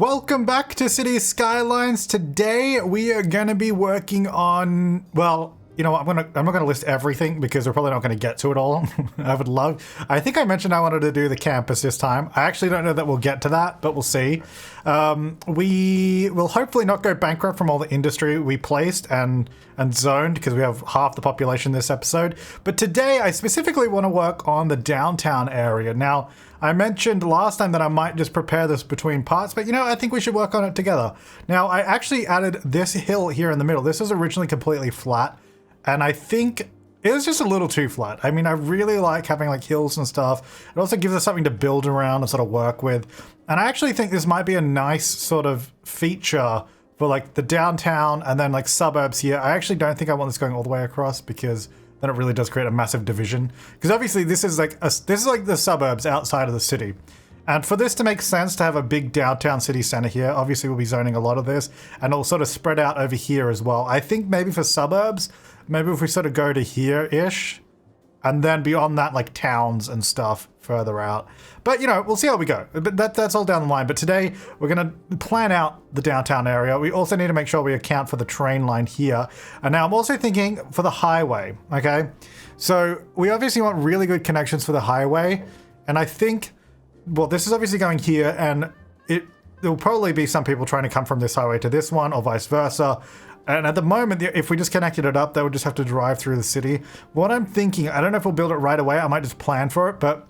Welcome back to City Skylines. Today we are going to be working on, well, you know, I'm not going to list everything because we're probably not going to get to it all. I think I mentioned I wanted to do the campus this time. I actually don't know that we'll get to that, but we'll see. We will hopefully not go bankrupt from all the industry we placed and zoned because we have half the population this episode. But today I specifically want to work on the downtown area. Now, I mentioned last time that I might just prepare this between parts, but you know, I think we should work on it together. Now, I actually added this hill here in the middle. This was originally completely flat, and I think it was just a little too flat. I mean, I really like having like hills and stuff. It also gives us something to build around and sort of work with. And I actually think this might be a nice sort of feature for like the downtown and then like suburbs here. I actually don't think I want this going all the way across because then it really does create a massive division. Because obviously this is like the suburbs outside of the city. And for this to make sense to have a big downtown city center here, obviously we'll be zoning a lot of this and it'll sort of spread out over here as well. I think maybe for suburbs, maybe if we sort of go to here-ish and then beyond that, like towns and stuff further out. But, you know, we'll see how we go. But that's all down the line. But today we're going to plan out the downtown area. We also need to make sure we account for the train line here. And now I'm also thinking for the highway, okay? So we obviously want really good connections for the highway. And I think, well, this is obviously going here and there'll probably be some people trying to come from this highway to this one or vice versa. And at the moment, if we just connected it up, they would just have to drive through the city. What I'm thinking, I don't know if we'll build it right away. I might just plan for it, but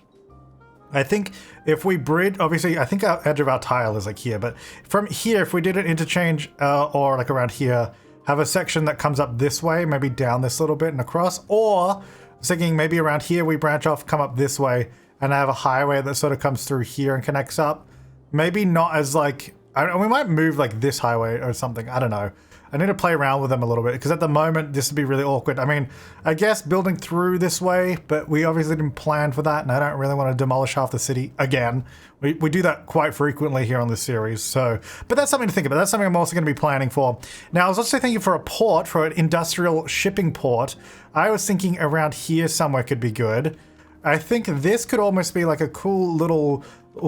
I think if we bridge, obviously, I think our edge of our tile is like here, but from here, if we did an interchange or like around here, have a section that comes up this way, maybe down this little bit and across, or I was thinking maybe around here, we branch off, come up this way, and have a highway that sort of comes through here and connects up. Maybe not as like, we might move like this highway or something. I don't know. I need to play around with them a little bit because at the moment this would be really awkward. I mean, I guess building through this way, but we obviously didn't plan for that and I don't really want to demolish half the city again. We do that quite frequently here on this series, so, but that's something to think about. That's something I'm also going to be planning for. Now, I was also thinking for a port, for an industrial shipping port, I was thinking around here somewhere could be good. I think this could almost be like a cool little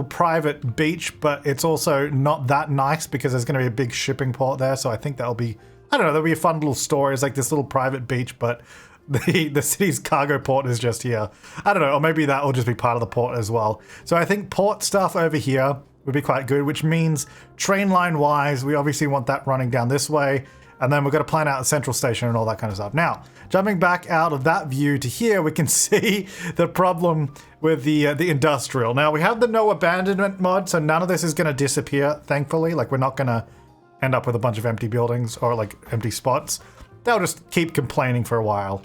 private beach, but it's also not that nice because there's going to be a big shipping port there. So I think that'll be, I don't know, that'll be a fun little story. It's like this little private beach, but the city's cargo port is just here. I don't know, or maybe that will just be part of the port as well. So I think port stuff over here would be quite good, which means train line wise, we obviously want that running down this way. And then we're going to plan out a central station and all that kind of stuff. Now, jumping back out of that view to here, we can see the problem with the industrial. Now, we have the no abandonment mod, so none of this is going to disappear, thankfully. Like, we're not going to end up with a bunch of empty buildings or, like, empty spots. They'll just keep complaining for a while.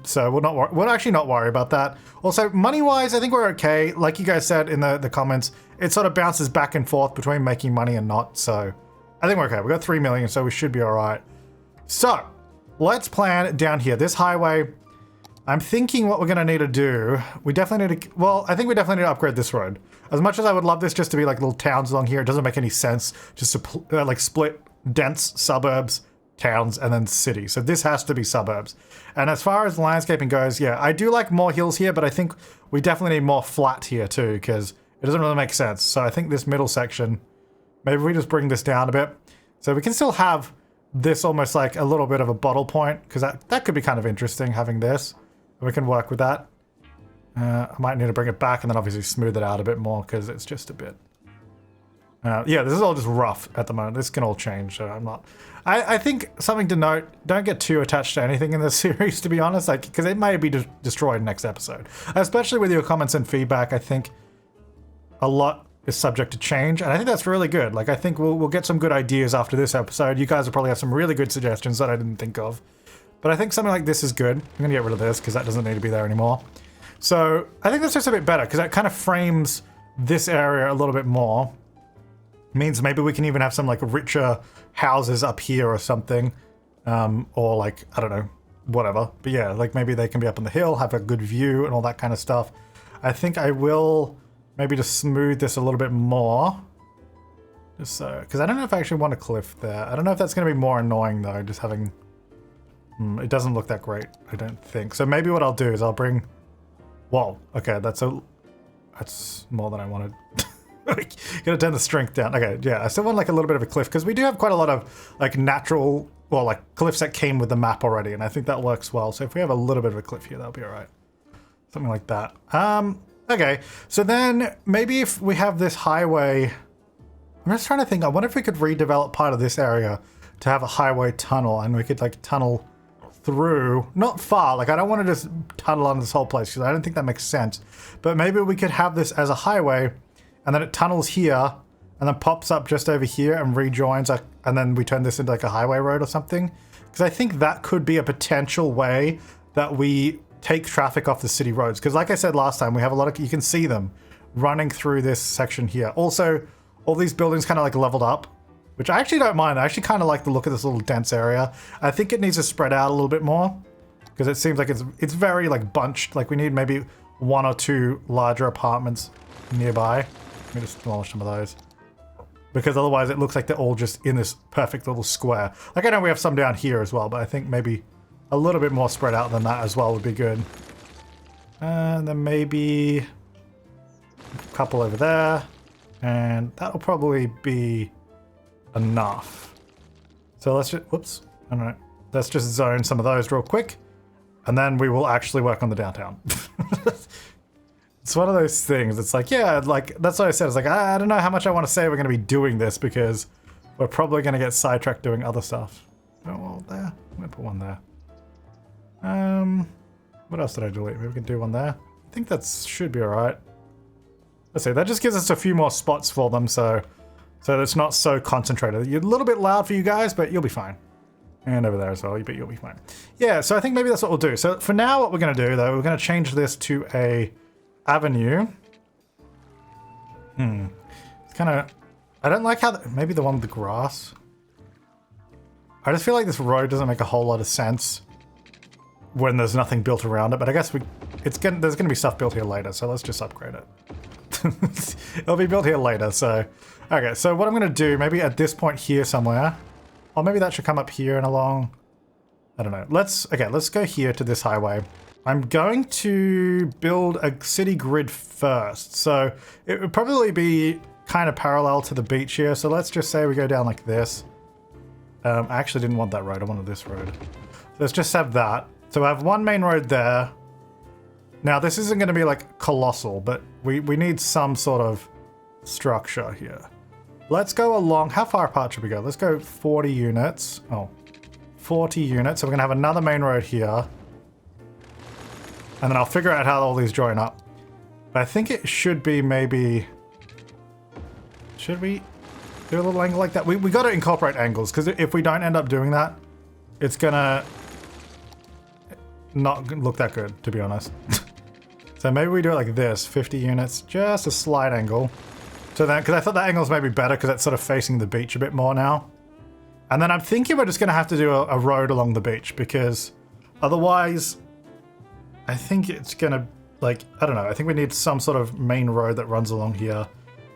So we'll actually not worry about that. Also, money-wise, I think we're okay. Like you guys said in the comments, it sort of bounces back and forth between making money and not, so I think we're okay. We got 3 million, so we should be all right. So let's plan down here. This highway, I'm thinking what we're going to need to do. We definitely need to, well, I think we definitely need to upgrade this road. As much as I would love this just to be like little towns along here, it doesn't make any sense just to like split dense suburbs, towns, and then city. So this has to be suburbs. And as far as landscaping goes, yeah, I do like more hills here, but I think we definitely need more flat here too, because it doesn't really make sense. So I think this middle section, maybe we just bring this down a bit. So we can still have this almost like a little bit of a bottle point, because that could be kind of interesting, having this. We can work with that. I might need to bring it back and then obviously smooth it out a bit more, because it's just a bit... yeah, this is all just rough at the moment. This can all change, so I'm not... I think something to note, don't get too attached to anything in this series, to be honest, like, because it may be destroyed next episode. Especially with your comments and feedback, I think a lot is subject to change, and I think that's really good. Like, I think we'll get some good ideas after this episode. You guys will probably have some really good suggestions that I didn't think of. But I think something like this is good. I'm gonna get rid of this because that doesn't need to be there anymore. So I think that's just a bit better because that kind of frames this area a little bit more. Means maybe we can even have some like richer houses up here or something. Or like, I don't know, whatever. But yeah, like maybe they can be up on the hill, have a good view and all that kind of stuff. I think I will maybe just smooth this a little bit more. Just so, because I don't know if I actually want a cliff there. I don't know if that's going to be more annoying though, just having... it doesn't look that great, I don't think. So maybe what I'll do is I'll bring... Whoa, okay, that's more than I wanted. Gotta turn the strength down. Okay, yeah, I still want like a little bit of a cliff because we do have quite a lot of like natural, well, like cliffs that came with the map already, and I think that works well. So if we have a little bit of a cliff here, that'll be all right. Something like that. Okay, so then maybe if we have this highway, I'm just trying to think, I wonder if we could redevelop part of this area to have a highway tunnel, and we could like tunnel through, not far, like I don't want to just tunnel on this whole place because I don't think that makes sense, but maybe we could have this as a highway and then it tunnels here and then pops up just over here and rejoins, and then we turn this into like a highway road or something, because I think that could be a potential way that we take traffic off the city roads, because like I said last time, we have a lot of, you can see them running through this section here. Also, all these buildings kind of like leveled up, which I actually don't mind. I actually kind of like the look of this little dense area. I think it needs to spread out a little bit more because it seems like it's very like bunched. Like we need maybe 1 or 2 larger apartments nearby. Let me just demolish some of those, because otherwise it looks like they're all just in this perfect little square. Like I know we have some down here as well, but I think maybe a little bit more spread out than that as well would be good. And then maybe a couple over there, and that'll probably be enough. So let's just, whoops, I don't know. Let's just zone some of those real quick, and then we will actually work on the downtown. It's one of those things. It's like, yeah, like that's what I said. It's like, I don't know how much I want to say we're going to be doing this because we're probably going to get sidetracked doing other stuff. Oh, well, there. I'm going to put one there. What else did I delete? Maybe we can do one there. I think that should be all right. Let's see. That just gives us a few more spots for them, so it's not so concentrated. You're a little bit loud for you guys, but you'll be fine. And over there as well, but you'll be fine. Yeah, so I think maybe that's what we'll do. So for now, what we're going to do, though, we're going to change this to a avenue. It's kind of... I don't like how... Maybe the one with the grass. I just feel like this road doesn't make a whole lot of sense when there's nothing built around it, but I guess there's going to be stuff built here later, so let's just upgrade it. It'll be built here later, so... Okay, so what I'm going to do, maybe at this point here somewhere, or maybe that should come up here and along, I don't know. Let's go here to this highway. I'm going to build a city grid first, so it would probably be kind of parallel to the beach here, so let's just say we go down like this. I actually didn't want that road, I wanted this road. So let's just have that. So I have one main road there. Now this isn't going to be like colossal, but we need some sort of structure here. Let's go along. How far apart should we go? Let's go 40 units. Oh, 40 units. So we're going to have another main road here. And then I'll figure out how all these join up. But I think it should be maybe... Should we do a little angle like that? We got to incorporate angles, because if we don't end up doing that, it's going to not look that good, to be honest. So maybe we do it like this, 50 units, just a slight angle. So then, because I thought that angle's maybe better because it's sort of facing the beach a bit more now. And then I'm thinking we're just going to have to do a road along the beach, because otherwise I think it's going to, like, I don't know, I think we need some sort of main road that runs along here.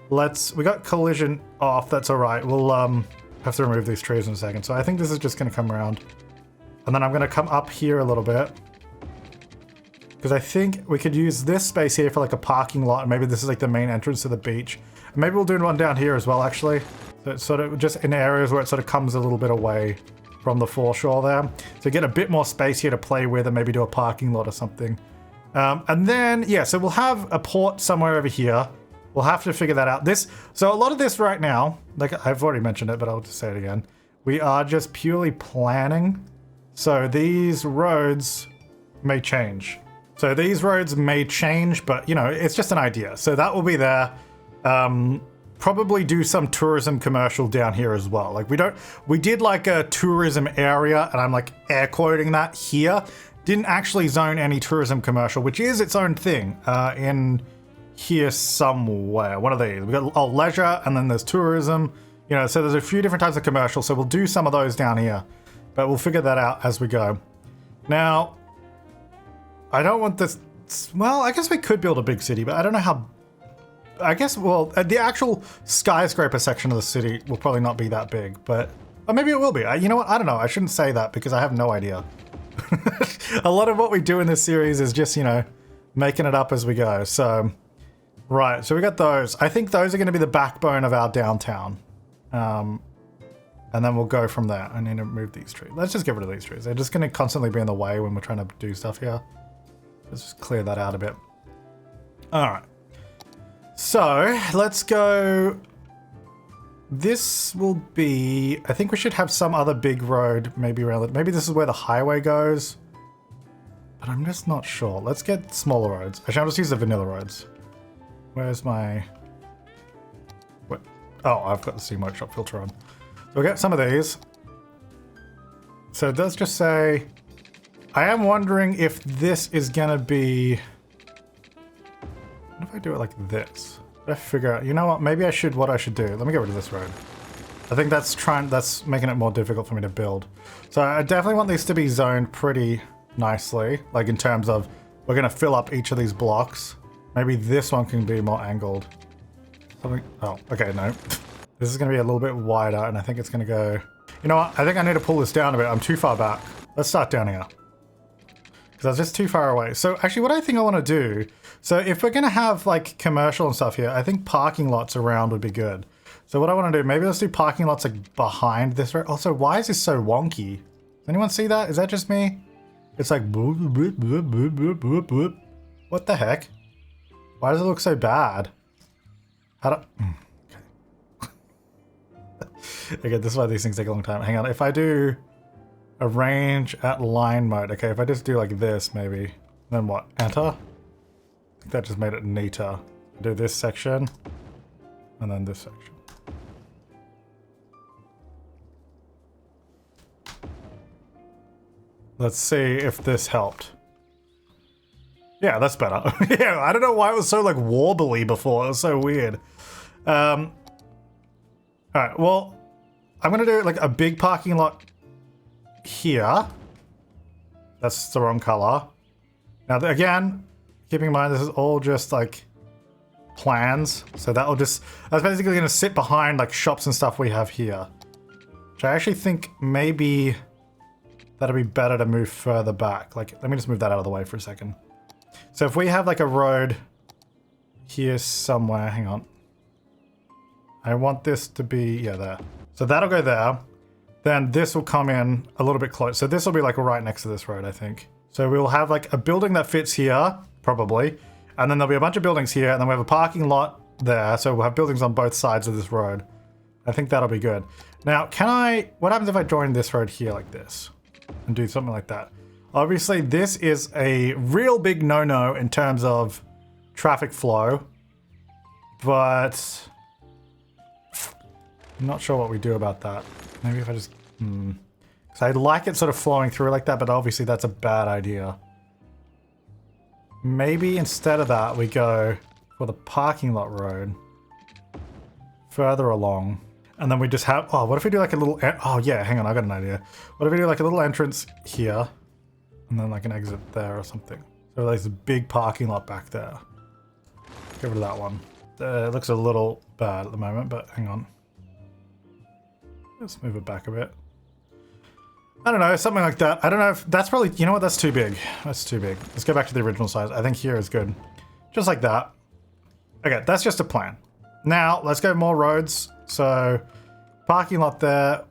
We got collision off, that's all right. We'll have to remove these trees in a second. So I think this is just going to come around. And then I'm going to come up here a little bit, because I think we could use this space here for like a parking lot, and maybe this is like the main entrance to the beach. And maybe we'll do one down here as well, actually. So it's sort of just in areas where it sort of comes a little bit away from the foreshore there. So get a bit more space here to play with, and maybe do a parking lot or something. And then, yeah, so we'll have a port somewhere over here. We'll have to figure that out. So a lot of this right now, like I've already mentioned it, but I'll just say it again. We are just purely planning. So these roads may change. So these roads may change, but you know, it's just an idea. So that will be there. Probably do some tourism commercial down here as well. Like we did like a tourism area, and I'm like air quoting that here. Didn't actually zone any tourism commercial, which is its own thing, in here somewhere. What are these? We got leisure, and then there's tourism. You know, so there's a few different types of commercial. So we'll do some of those down here, but we'll figure that out as we go. Now, I don't want this. Well, I guess we could build a big city, but I don't know how. I guess, well, the actual skyscraper section of the city will probably not be that big, but or maybe it will be. You know what? I don't know. I shouldn't say that because I have no idea. A lot of what we do in this series is just, you know, making it up as we go. So Right, so we got those. I think those are going to be the backbone of our downtown. And then we'll go from there. I need to move these trees. Let's just get rid of these trees. They're just going to constantly be in the way when we're trying to do stuff here. Let's just clear that out a bit. All right. So let's go. This will be, I think we should have some other big road maybe around it. Maybe this is where the highway goes. But I'm just not sure. Let's get smaller roads. Actually, I'll just use the vanilla roads. Where's my... What? Oh, I've got the steam workshop filter on. So we'll get some of these. So let's just say... I am wondering if this is gonna be... What if I do it like this? I figure out, you know what, maybe I should, what I should do. Let me get rid of this road. I think that's making it more difficult for me to build. So I definitely want these to be zoned pretty nicely, like in terms of, we're gonna fill up each of these blocks. Maybe this one can be more angled. Something, oh, okay, no. This is gonna be a little bit wider, and I think it's gonna go, you know what, I think I need to pull this down a bit. I'm too far back. Let's start down here. Because I was just too far away. So actually what I think I want to do, so if we're going to have like commercial and stuff here, I think parking lots around would be good. So what I want to do, maybe let's do parking lots like behind this road. Also, why is this so wonky? Does anyone see that? Is that just me? It's like boop, boop, boop, boop, boop, boop, boop. What the heck? Why does it look so bad? How do... Okay. Okay, this is why these things take a long time. Hang on, if I do... Arrange at line mode. Okay, if I just do like this, maybe. Then what? Enter? I think that just made it neater. Do this section. And then this section. Let's see if this helped. Yeah, that's better. Yeah, I don't know why it was so like warbly before. It was so weird. Alright, well, I'm gonna do like a big parking lot here. That's the wrong color. Now again, keeping in mind this is all just like plans, so that's basically going to sit behind like shops and stuff we have here, which I actually think maybe that'd be better to move further back. Like, let me just move that out of the way for a second. So if we have like a road here somewhere, hang on, I want this to be, yeah, there. So that'll go there. Then this will come in a little bit close. So this will be like right next to this road, I think. So we'll have like a building that fits here, probably. And then there'll be a bunch of buildings here. And then we have a parking lot there. So we'll have buildings on both sides of this road. I think that'll be good. Now, what happens if I join this road here like this? And do something like that? Obviously, this is a real big no-no in terms of traffic flow. But I'm not sure what we do about that. Maybe if I just... Because I like it sort of flowing through like that, but obviously that's a bad idea. Maybe instead of that, we go for the parking lot road further along. And then we just have... Oh, what if we do like a little... Oh, yeah, hang on, I got an idea. What if we do like a little entrance here? And then like an exit there or something. So there's a big parking lot back there. Get rid of that one. It looks a little bad at the moment, but hang on. Let's move it back a bit. I don't know, something like that. I don't know if that's probably, you know what, that's too big. That's too big. Let's go back to the original size. I think here is good. Just like that. Okay, that's just a plan. Now, let's go more roads. So, parking lot there.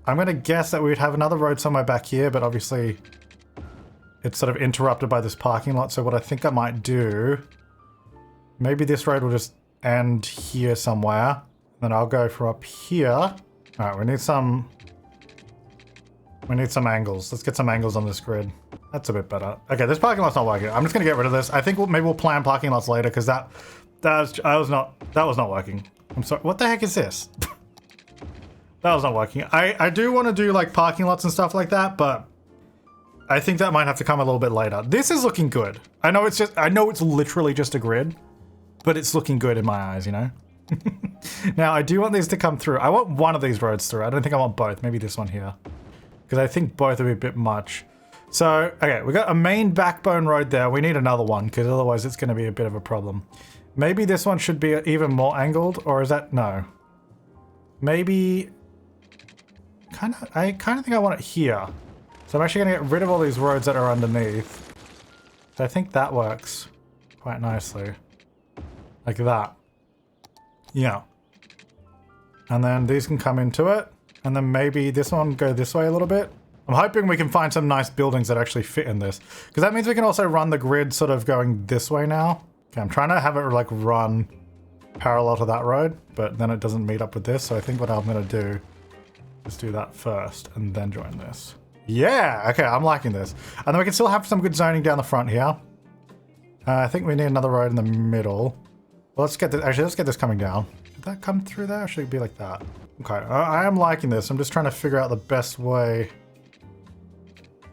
I'm going to guess that we would have another road somewhere back here, but obviously it's sort of interrupted by this parking lot. So what I think I might do, maybe this road will just end here somewhere. Then I'll go for up here. All right, we need some angles. Let's get some angles on this grid. That's a bit better. Okay, this parking lot's not working. I'm just gonna get rid of this. I think maybe we'll plan parking lots later because that was not working. I'm sorry. What the heck is this? That was not working. I do want to do like parking lots and stuff like that, but I think that might have to come a little bit later. This is looking good. I know it's literally just a grid, but it's looking good in my eyes, you know? Now, I do want these to come through. I want one of these roads through. I don't think I want both. Maybe this one here. Because I think both would be a bit much. So, okay, we got a main backbone road there. We need another one, because otherwise it's going to be a bit of a problem. Maybe this one should be even more angled, or is that... No. Maybe... I kind of think I want it here. So I'm actually going to get rid of all these roads that are underneath. So I think that works quite nicely. Like that. Yeah. And then these can come into it. And then maybe this one go this way a little bit. I'm hoping we can find some nice buildings that actually fit in this. Because that means we can also run the grid sort of going this way now. Okay, I'm trying to have it like run parallel to that road, but then it doesn't meet up with this. So I think what I'm going to do is do that first and then join this. Yeah, okay, I'm liking this. And then we can still have some good zoning down the front here. I think we need another road in the middle. Well, let's get this, actually, let's get this coming down. Did that come through there? Or should it be like that? Okay, I am liking this. I'm just trying to figure out the best way.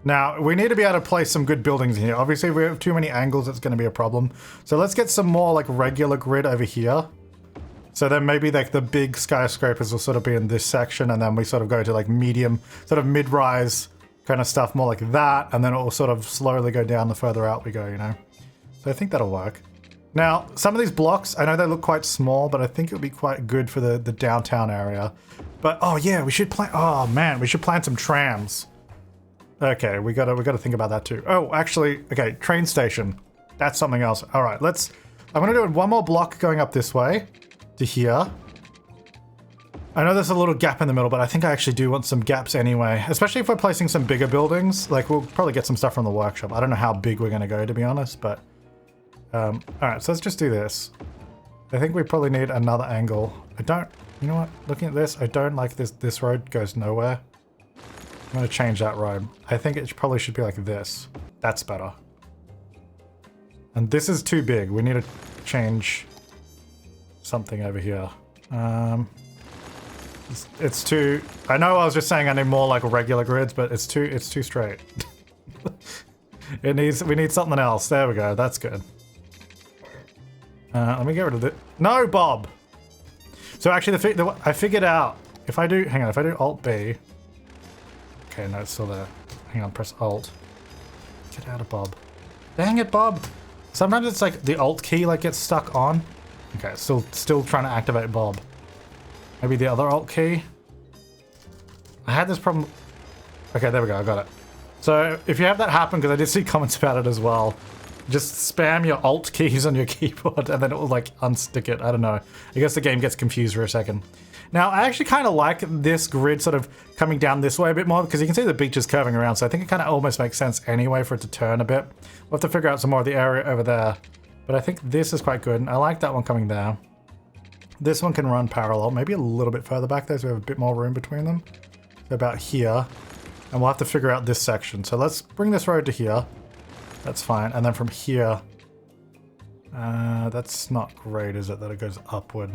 Now, we need to be able to place some good buildings in here. Obviously, if we have too many angles, it's going to be a problem. So let's get some more like regular grid over here. So then maybe like the big skyscrapers will sort of be in this section, and then we sort of go to like medium, sort of mid-rise kind of stuff, more like that, and then it will sort of slowly go down the further out we go, you know? So I think that'll work. Now, some of these blocks, I know they look quite small, but I think it'll be quite good for the downtown area. But, oh yeah, we should plan, oh man, we should plan some trams. Okay, we gotta think about that too. Oh, actually, okay, train station. That's something else. All right, I'm gonna do one more block going up this way to here. I know there's a little gap in the middle, but I think I actually do want some gaps anyway, especially if we're placing some bigger buildings. Like, we'll probably get some stuff from the workshop. I don't know how big we're gonna go, to be honest, but all right, so let's just do this. I think we probably need another angle. You know what? Looking at this, I don't like this road goes nowhere. I'm gonna change that road. I think it probably should be like this. That's better. And this is too big. We need to change something over here. It's too, I know I was just saying I need more like regular grids, but it's too straight. We need something else. There we go. That's good. Let me get rid of it. No, Bob. So actually, I figured out if I do Alt B. Okay, no, it's still there. Hang on, press Alt. Get out of Bob. Dang it, Bob. Sometimes it's like the Alt key like gets stuck on. Okay, still trying to activate Bob. Maybe the other Alt key. I had this problem. Okay, there we go. I got it. So if you have that happen, because I did see comments about it as well, just spam your Alt keys on your keyboard and then it will like unstick it. I don't know. I guess the game gets confused for a second. Now, I actually kind of like this grid sort of coming down this way a bit more because you can see the beach is curving around. So I think it kind of almost makes sense anyway for it to turn a bit. We'll have to figure out some more of the area over there. But I think this is quite good. And I like that one coming down. This one can run parallel, maybe a little bit further back there so we have a bit more room between them. So about here. And we'll have to figure out this section. So let's bring this road to here. That's fine. And then from here, that's not great, is it, that it goes upward?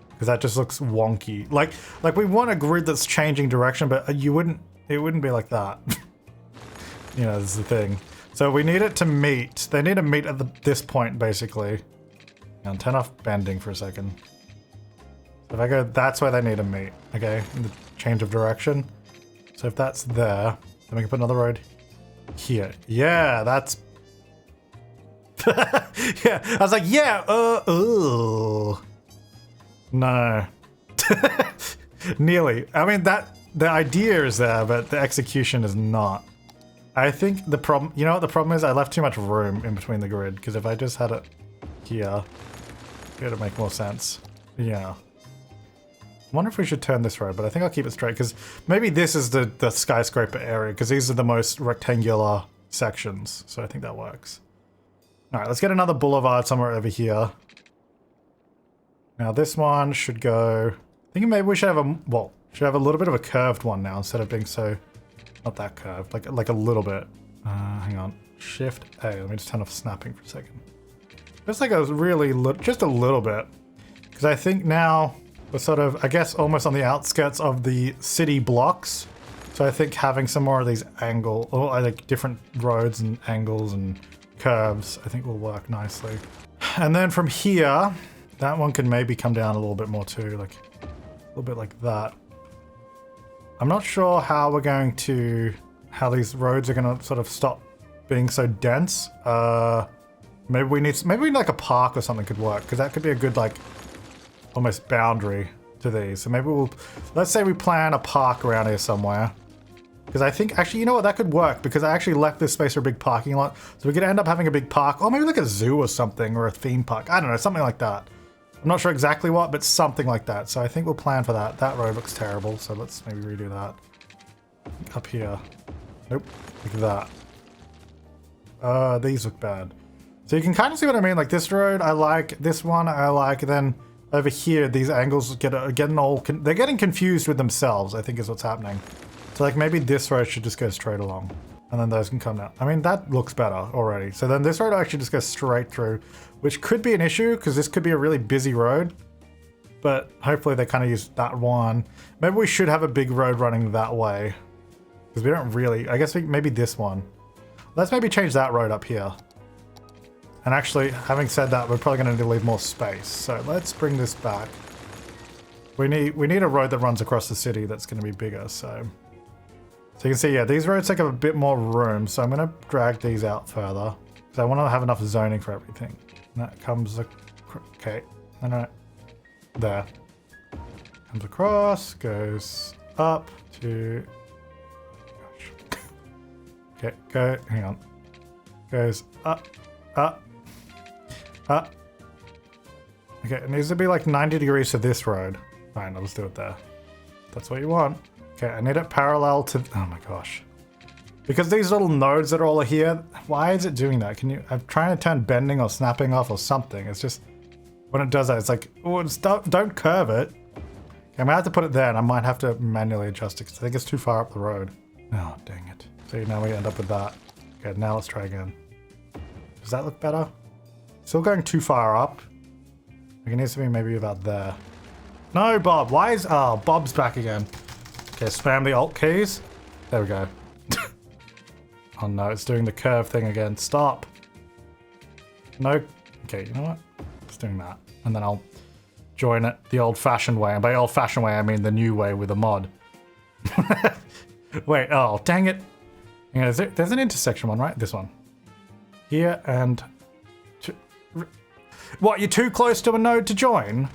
Because that just looks wonky. Like we want a grid that's changing direction, but it wouldn't be like that. You know, this is the thing. So we need it to meet. They need to meet at this point, basically. And turn off bending for a second. So if I go, that's where they need to meet. Okay, in the change of direction. So if that's there, then we can put another road here. Yeah, that's... yeah, I was like, yeah, no. Nearly. I mean, the idea is there, but the execution is not. I think the problem, you know what the problem is? I left too much room in between the grid, because if I just had it here, it would make more sense. Yeah. I wonder if we should turn this road, but I think I'll keep it straight, because maybe this is the skyscraper area, because these are the most rectangular sections, so I think that works. Alright, let's get another boulevard somewhere over here. Now this one should go... I think maybe we should have a little bit of a curved one now, instead of being so... Not that curved, like a little bit. Hang on. Shift A, let me just turn off snapping for a second. Just like just a little bit. Because I think now we're sort of, I guess, almost on the outskirts of the city blocks. So I think having some more of these like different roads and angles and curves, I think will work nicely. And then from here, that one can maybe come down a little bit more too, like a little bit like that. I'm not sure how how these roads are gonna sort of stop being so dense. Maybe we need like a park or something could work, because that could be a good like almost boundary to these. So maybe let's say we plan a park around here somewhere. Because I think, actually, you know what, that could work because I actually left this space for a big parking lot. So we could end up having a big park, or maybe like a zoo or something, or a theme park. I don't know, something like that. I'm not sure exactly what, but something like that. So I think we'll plan for that. That road looks terrible, so let's maybe redo that. Up here. Nope, like that. These look bad. So you can kind of see what I mean, like this road I like, this one I like, then over here these angles they're getting confused with themselves, I think is what's happening. So like maybe this road should just go straight along and then those can come down. I mean, that looks better already. So then this road actually just goes straight through, which could be an issue because this could be a really busy road, but hopefully they kind of use that one. Maybe we should have a big road running that way because we don't really, I guess maybe this one. Let's maybe change that road up here. And actually, having said that, we're probably going to need to leave more space. So let's bring this back. We need a road that runs across the city that's going to be bigger, so you can see, yeah, these roads take up a bit more room, so I'm going to drag these out further because I want to have enough zoning for everything. And that comes, okay, no, there. Comes across, goes up to, gosh. Okay, hang on. Goes up. Okay, it needs to be like 90 degrees to this road. Fine, I'll just do it there. That's what you want. Okay, I need it parallel to, oh my gosh. Because these little nodes that are all here, why is it doing that? I'm trying to turn bending or snapping off or something. It's just, when it does that, it's like, oh, don't curve it. Okay, I'm gonna have to put it there and I might have to manually adjust it because I think it's too far up the road. Oh, dang it. See, now we end up with that. Okay, now let's try again. Does that look better? Still going too far up. Like it needs to be maybe about there. No, Bob, why is, oh, Bob's back again. Okay, spam the Alt keys. There we go. Oh no, it's doing the curve thing again. Stop. No. Okay, you know what? It's doing that. And then I'll join it the old-fashioned way. And by old-fashioned way, I mean the new way with a mod. Wait, oh, dang it. Hang on, there's an intersection one, right? This one. Here and... What, you're too close to a node to join?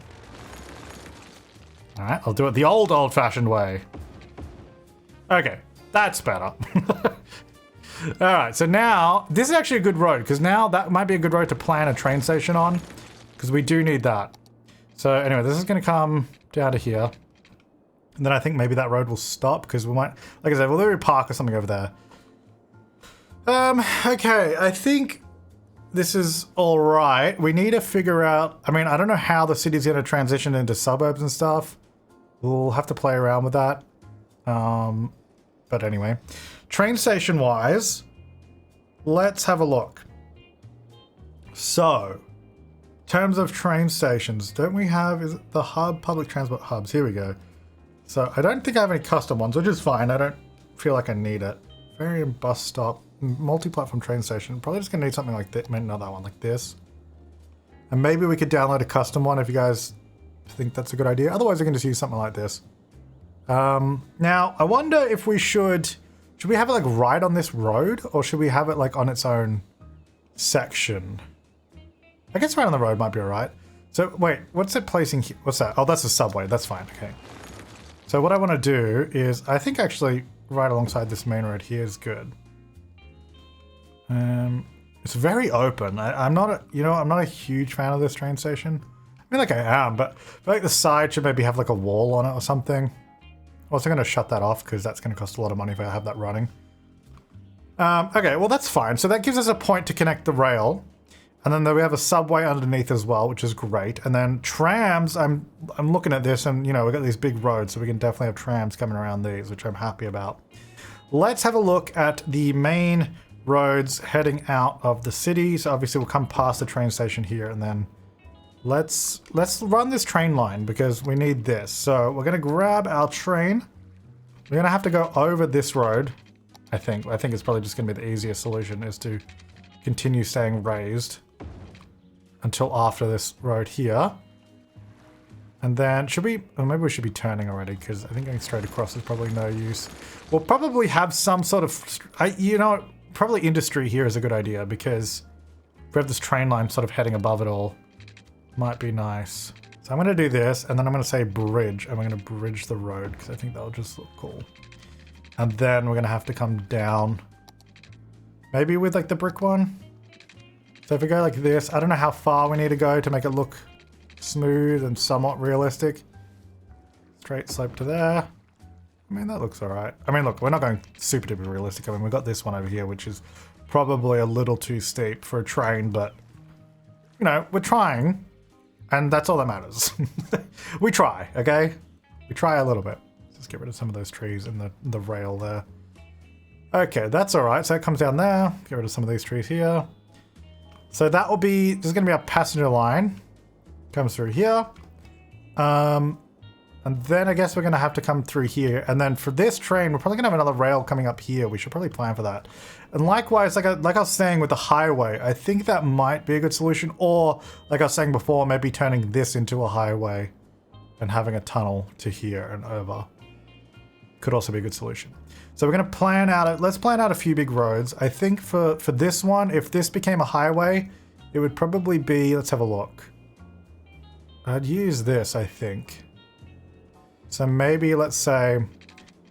Alright, I'll do it the old-fashioned way. Okay, that's better. Alright, so now, this is actually a good road, because now that might be a good road to plan a train station on, because we do need that. So anyway, this is going to come down to here. And then I think maybe that road will stop, because we might, like I said, we'll maybe park or something over there. Okay, I think this is alright. We need to figure out, I mean, I don't know how the city's going to transition into suburbs and stuff. We'll have to play around with that. But anyway, train station wise, let's have a look. So, in terms of train stations, don't we have, is it the hub, public transport hubs? Here we go. So I don't think I have any custom ones, which is fine. I don't feel like I need it. Variant bus stop, multi-platform train station. Probably just gonna need something like this, maybe not that one, like this. And maybe we could download a custom one if you guys think that's a good idea. Otherwise, we can just use something like this. Now, I wonder if we should we have it like right on this road, or should we have it like on its own section? I guess right on the road might be alright. So wait, what's it placing here? What's that? Oh, that's a subway. That's fine. Okay. So what I want to do is, I think actually right alongside this main road here is good. It's very open. I'm not a huge fan of this train station. I mean, like I am, but I feel like the side should maybe have like a wall on it or something. I'm also going to shut that off because that's going to cost a lot of money if I have that running. Okay, well that's fine. So that gives us a point to connect the rail. And then we have a subway underneath as well, which is great. And then trams, I'm looking at this and, you know, we've got these big roads, so we can definitely have trams coming around these, which I'm happy about. Let's have a look at the main roads heading out of the city. So obviously we'll come past the train station here, and then let's run this train line because we need this. So we're going to grab our train. We're going to have to go over this road, I think. I think it's probably just going to be the easiest solution is to continue staying raised until after this road here. And then should we, or maybe we should be turning already because I think going straight across is probably no use. We'll probably have some sort of, you know, probably industry here is a good idea because we have this train line sort of heading above it all. Might be nice. So I'm going to do this and then I'm going to say bridge and we're going to bridge the road because I think that'll just look cool. And then we're gonna have to come down. Maybe with like the brick one. So if we go like this, I don't know how far we need to go to make it look smooth and somewhat realistic. Straight slope to there. I mean, that looks all right. I mean, look, we're not going super duper realistic. I mean, we've got this one over here, which is probably a little too steep for a train, but you know, we're trying and that's all that matters. We try, okay? We try a little bit. Let's get rid of some of those trees in the rail there. Okay, that's all right. So it comes down there. Get rid of some of these trees here. So that will be, there's going to be our passenger line. Comes through here. And then I guess we're going to have to come through here. And then for this train, we're probably going to have another rail coming up here. We should probably plan for that. And likewise, like I was saying with the highway, I think that might be a good solution. Or, like I was saying before, maybe turning this into a highway and having a tunnel to here and over. Could also be a good solution. So we're going to plan out, let's plan out a few big roads. I think for this one, if this became a highway, it would probably be, let's have a look. I'd use this, I think. So maybe let's say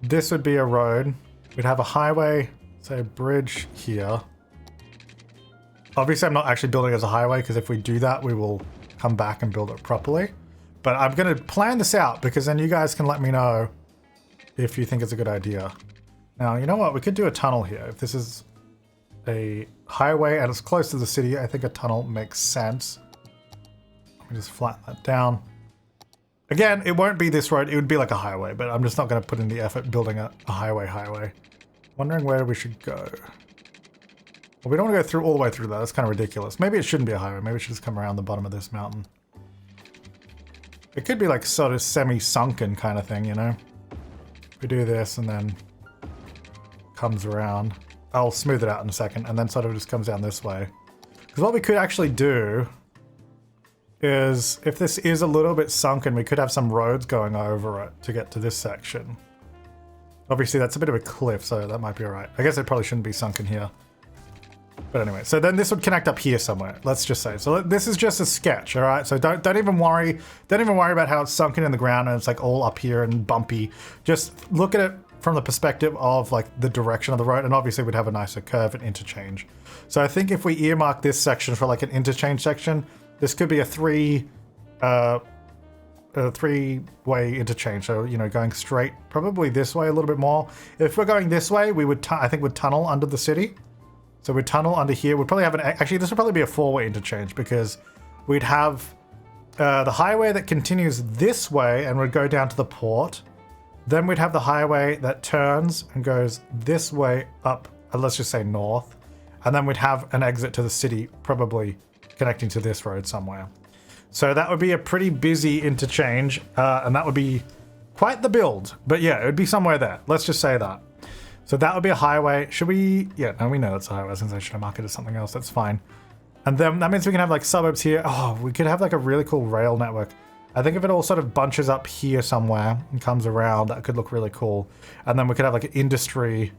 this would be a road. We'd have a highway, say a bridge here. Obviously I'm not actually building it as a highway because if we do that, we will come back and build it properly. But I'm going to plan this out because then you guys can let me know if you think it's a good idea. Now, you know what? We could do a tunnel here. If this is a highway and it's close to the city, I think a tunnel makes sense. Let me just flatten that down. Again, it won't be this road. It would be like a highway, but I'm just not going to put in the effort building a highway. Wondering where we should go. Well, we don't want to go through all the way through that. That's kind of ridiculous. Maybe it shouldn't be a highway. Maybe it should just come around the bottom of this mountain. It could be like sort of semi-sunken kind of thing, you know? We do this and then comes around. I'll smooth it out in a second and then sort of just comes down this way. Because what we could actually do is, if this is a little bit sunken, we could have some roads going over it to get to this section. Obviously that's a bit of a cliff, so that might be alright. I guess it probably shouldn't be sunken here. But anyway, so then this would connect up here somewhere, let's just say. So this is just a sketch, alright? So don't even worry about how it's sunken in the ground and it's like all up here and bumpy. Just look at it from the perspective of like the direction of the road, and obviously we'd have a nicer curve and interchange. So I think if we earmark this section for like an interchange section, this could be a three-way interchange. So, you know, going straight, probably this way a little bit more. If we're going this way, we would, I think, would tunnel under the city. So we'd tunnel under here. We'd probably have actually, this would probably be a four-way interchange because we'd have the highway that continues this way and would go down to the port. Then we'd have the highway that turns and goes this way up, let's just say north. And then we'd have an exit to the city, probably connecting to this road somewhere. So that would be a pretty busy interchange, and that would be quite the build. But yeah, it would be somewhere there. Let's just say that. So that would be a highway. Should we? Yeah, no, we know that's a highway. Since I should have marked it as something else. That's fine. And then that means we can have like suburbs here. Oh, we could have like a really cool rail network. I think if it all sort of bunches up here somewhere and comes around, that could look really cool. And then we could have like an industry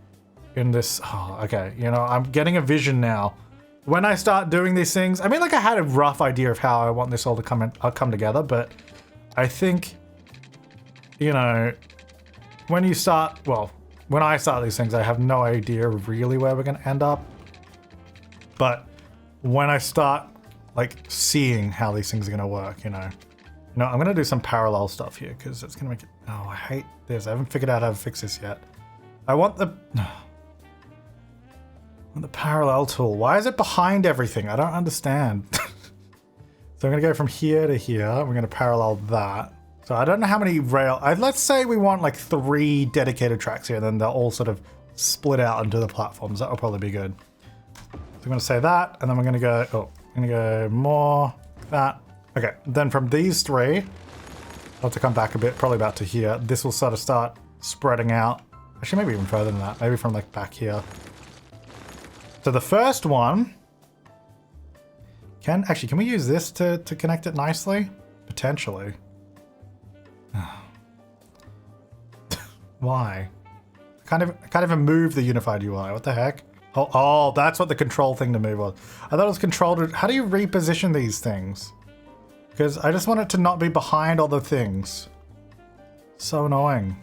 in this. Oh, okay. You know, I'm getting a vision now. When I start doing these things, I mean, like I had a rough idea of how I want this all to come together, but I think, you know, when you start, well, when I start these things, I have no idea really where we're going to end up. But when I start like seeing how these things are going to work, you know, I'm going to do some parallel stuff here because it's going to make it, oh, I hate this. I haven't figured out how to fix this yet. I want the parallel tool. Why is it behind everything? I don't understand. So I'm going to go from here to here. We're going to parallel that. So I don't know how many rail... let's say we want like 3 dedicated tracks here, then they'll all sort of split out into the platforms. That will probably be good. So I'm going to say that, and then we're going to go... Oh, I'm going to go more, that. Okay, then from these 3, I'll have to come back a bit, probably about to here. This will sort of start spreading out. Actually, maybe even further than that. Maybe from like back here. So the first one, can we use this to connect it nicely? Potentially. Why? I can't even move the unified UI. What the heck? Oh, that's what the control thing to move was. I thought it was controlled. How do you reposition these things? Because I just want it to not be behind all the things. So annoying.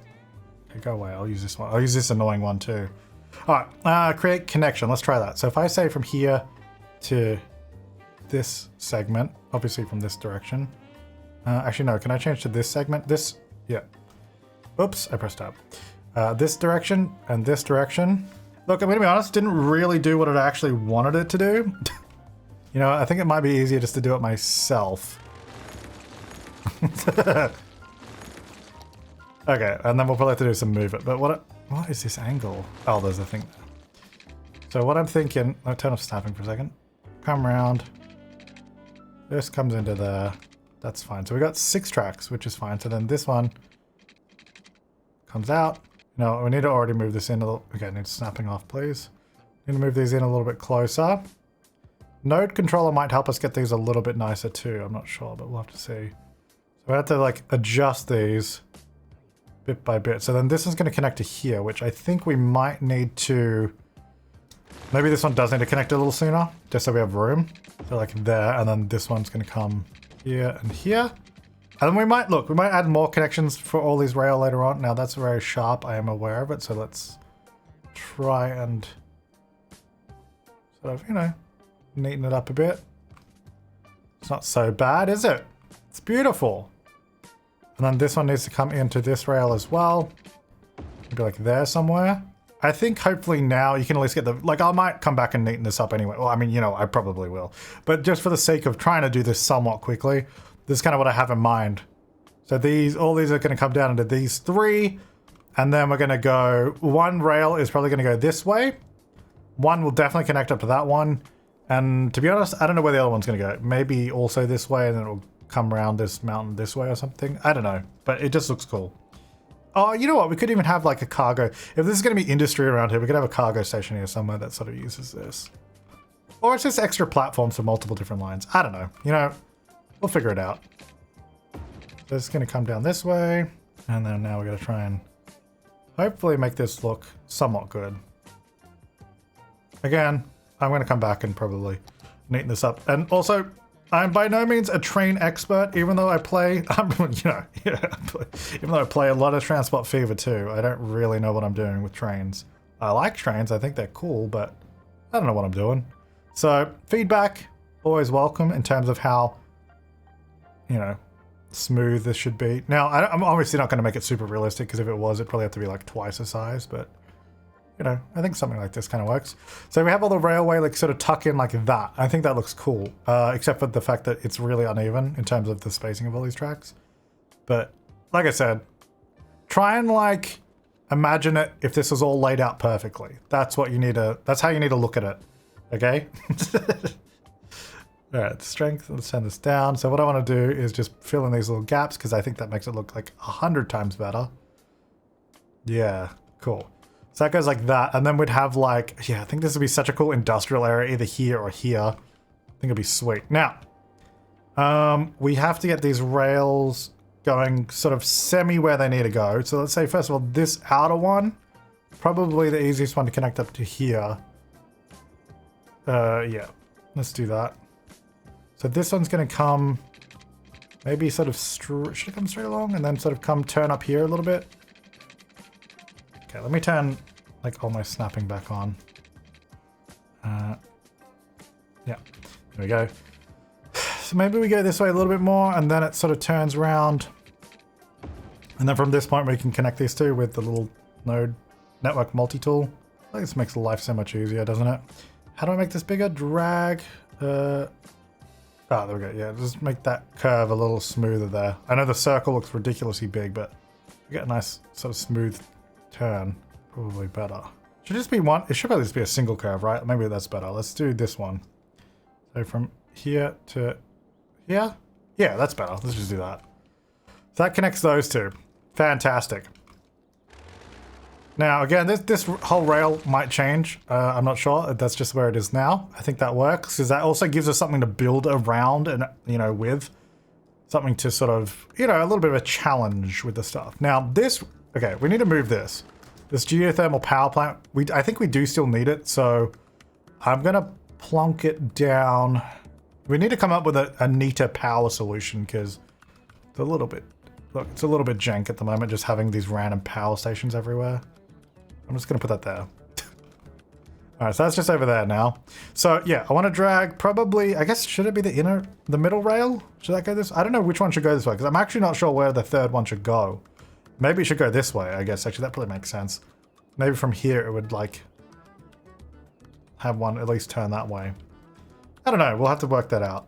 Okay, go away. I'll use this one. I'll use this annoying one too. All right, create connection. Let's try that. So if I say from here to this segment, obviously from this direction. Actually, no, can I change to this segment? This, yeah. Oops, I pressed tab. This direction and this direction. Look, I'm gonna be honest, didn't really do what it actually wanted it to do. You know, I think it might be easier just to do it myself. Okay, and then we'll probably have to do some movement. But what is this angle? Oh, there's a thing there. So what I'm thinking, I'll turn off snapping for a second. Come around. This comes into there. That's fine. So we got 6 tracks, which is fine. So then this one comes out. No, we need to already move this in a little. Okay, need snapping off, please. Need to move these in a little bit closer. Node controller might help us get these a little bit nicer too. I'm not sure, but we'll have to see. So we have to like adjust these bit by bit. So then this is going to connect to here, which I think we might need to. Maybe this one does need to connect a little sooner, just so we have room. So like there, and then this one's going to come here and here. And then we might add more connections for all these rail later on. Now that's very sharp, I am aware of it. So let's try and sort of, you know, neaten it up a bit. It's not so bad, is it? It's beautiful. And then this one needs to come into this rail as well. Maybe like there somewhere. I think hopefully now you can at least get the, like I might come back and neaten this up anyway. Well, I mean, you know, I probably will. But just for the sake of trying to do this somewhat quickly, this is kind of what I have in mind. So all these are going to come down into these 3. And then we're going to go, one rail is probably going to go this way. One will definitely connect up to that one. And to be honest, I don't know where the other one's going to go. Maybe also this way, and then it'll come around this mountain this way or something. I don't know, but it just looks cool. Oh, you know what? We could even have like a cargo. If this is going to be industry around here, we could have a cargo station here somewhere that sort of uses this. Or it's just extra platforms for multiple different lines. I don't know. You know, we'll figure it out. So it's going to come down this way. And then now we're going to try and hopefully make this look somewhat good. Again, I'm going to come back and probably neaten this up. And also, I'm by no means a train expert, even though I play, even though I play a lot of Transport Fever too. I don't really know what I'm doing with trains. I like trains, I think they're cool, but I don't know what I'm doing. So feedback, always welcome in terms of how, you know, smooth this should be. Now, I'm obviously not going to make it super realistic, because if it was, it'd probably have to be like twice the size, but you know, I think something like this kind of works. So we have all the railway like sort of tuck in like that. I think that looks cool, except for the fact that it's really uneven in terms of the spacing of all these tracks. But like I said, try and like imagine it if this was all laid out perfectly. That's what you need to, that's how you need to look at it. Okay? All right, strength, let's turn this down. So what I want to do is just fill in these little gaps, because I think that makes it look like 100 times better. Yeah, cool. So that goes like that, and then we'd have like, yeah, I think this would be such a cool industrial area, either here or here. I think it'd be sweet. Now, we have to get these rails going sort of semi where they need to go. So let's say, first of all, this outer one, probably the easiest one to connect up to here. Yeah, let's do that. So this one's going to come, maybe sort of, should it come straight along? And then sort of turn up here a little bit. Okay, let me turn like all my snapping back on. Yeah, there we go. So maybe we go this way a little bit more, and then it sort of turns around. And then from this point we can connect these two with the little node network multi-tool. I think this makes life so much easier, doesn't it? How do I make this bigger? Drag. Oh, there we go. Yeah, just make that curve a little smoother there. I know the circle looks ridiculously big, but we get a nice sort of smooth turn, probably better. Should just be one. It should probably just be a single curve, right? Maybe that's better. Let's do this one. So from here to here. Yeah, that's better. Let's just do that. So that connects those two. Fantastic. Now again, this whole rail might change. I'm not sure. That's just where it is now. I think that works, because that also gives us something to build around and, you know, with something to sort of, you know, a little bit of a challenge with the stuff. Now this. Okay, we need to move this. This geothermal power plant, I think we do still need it, so I'm gonna plunk it down. We need to come up with a neater power solution, because it's a little bit Look, it's a little bit jank at the moment, just having these random power stations everywhere. I'm just going to put that there. Alright, so that's just over there now. So, yeah, I want to drag probably, I guess, should it be the middle rail? Should that go this? I don't know which one should go this way, because I'm actually not sure where the third one should go. Maybe it should go this way, I guess. Actually, that probably makes sense. Maybe from here it would, like, have one at least turn that way. I don't know. We'll have to work that out.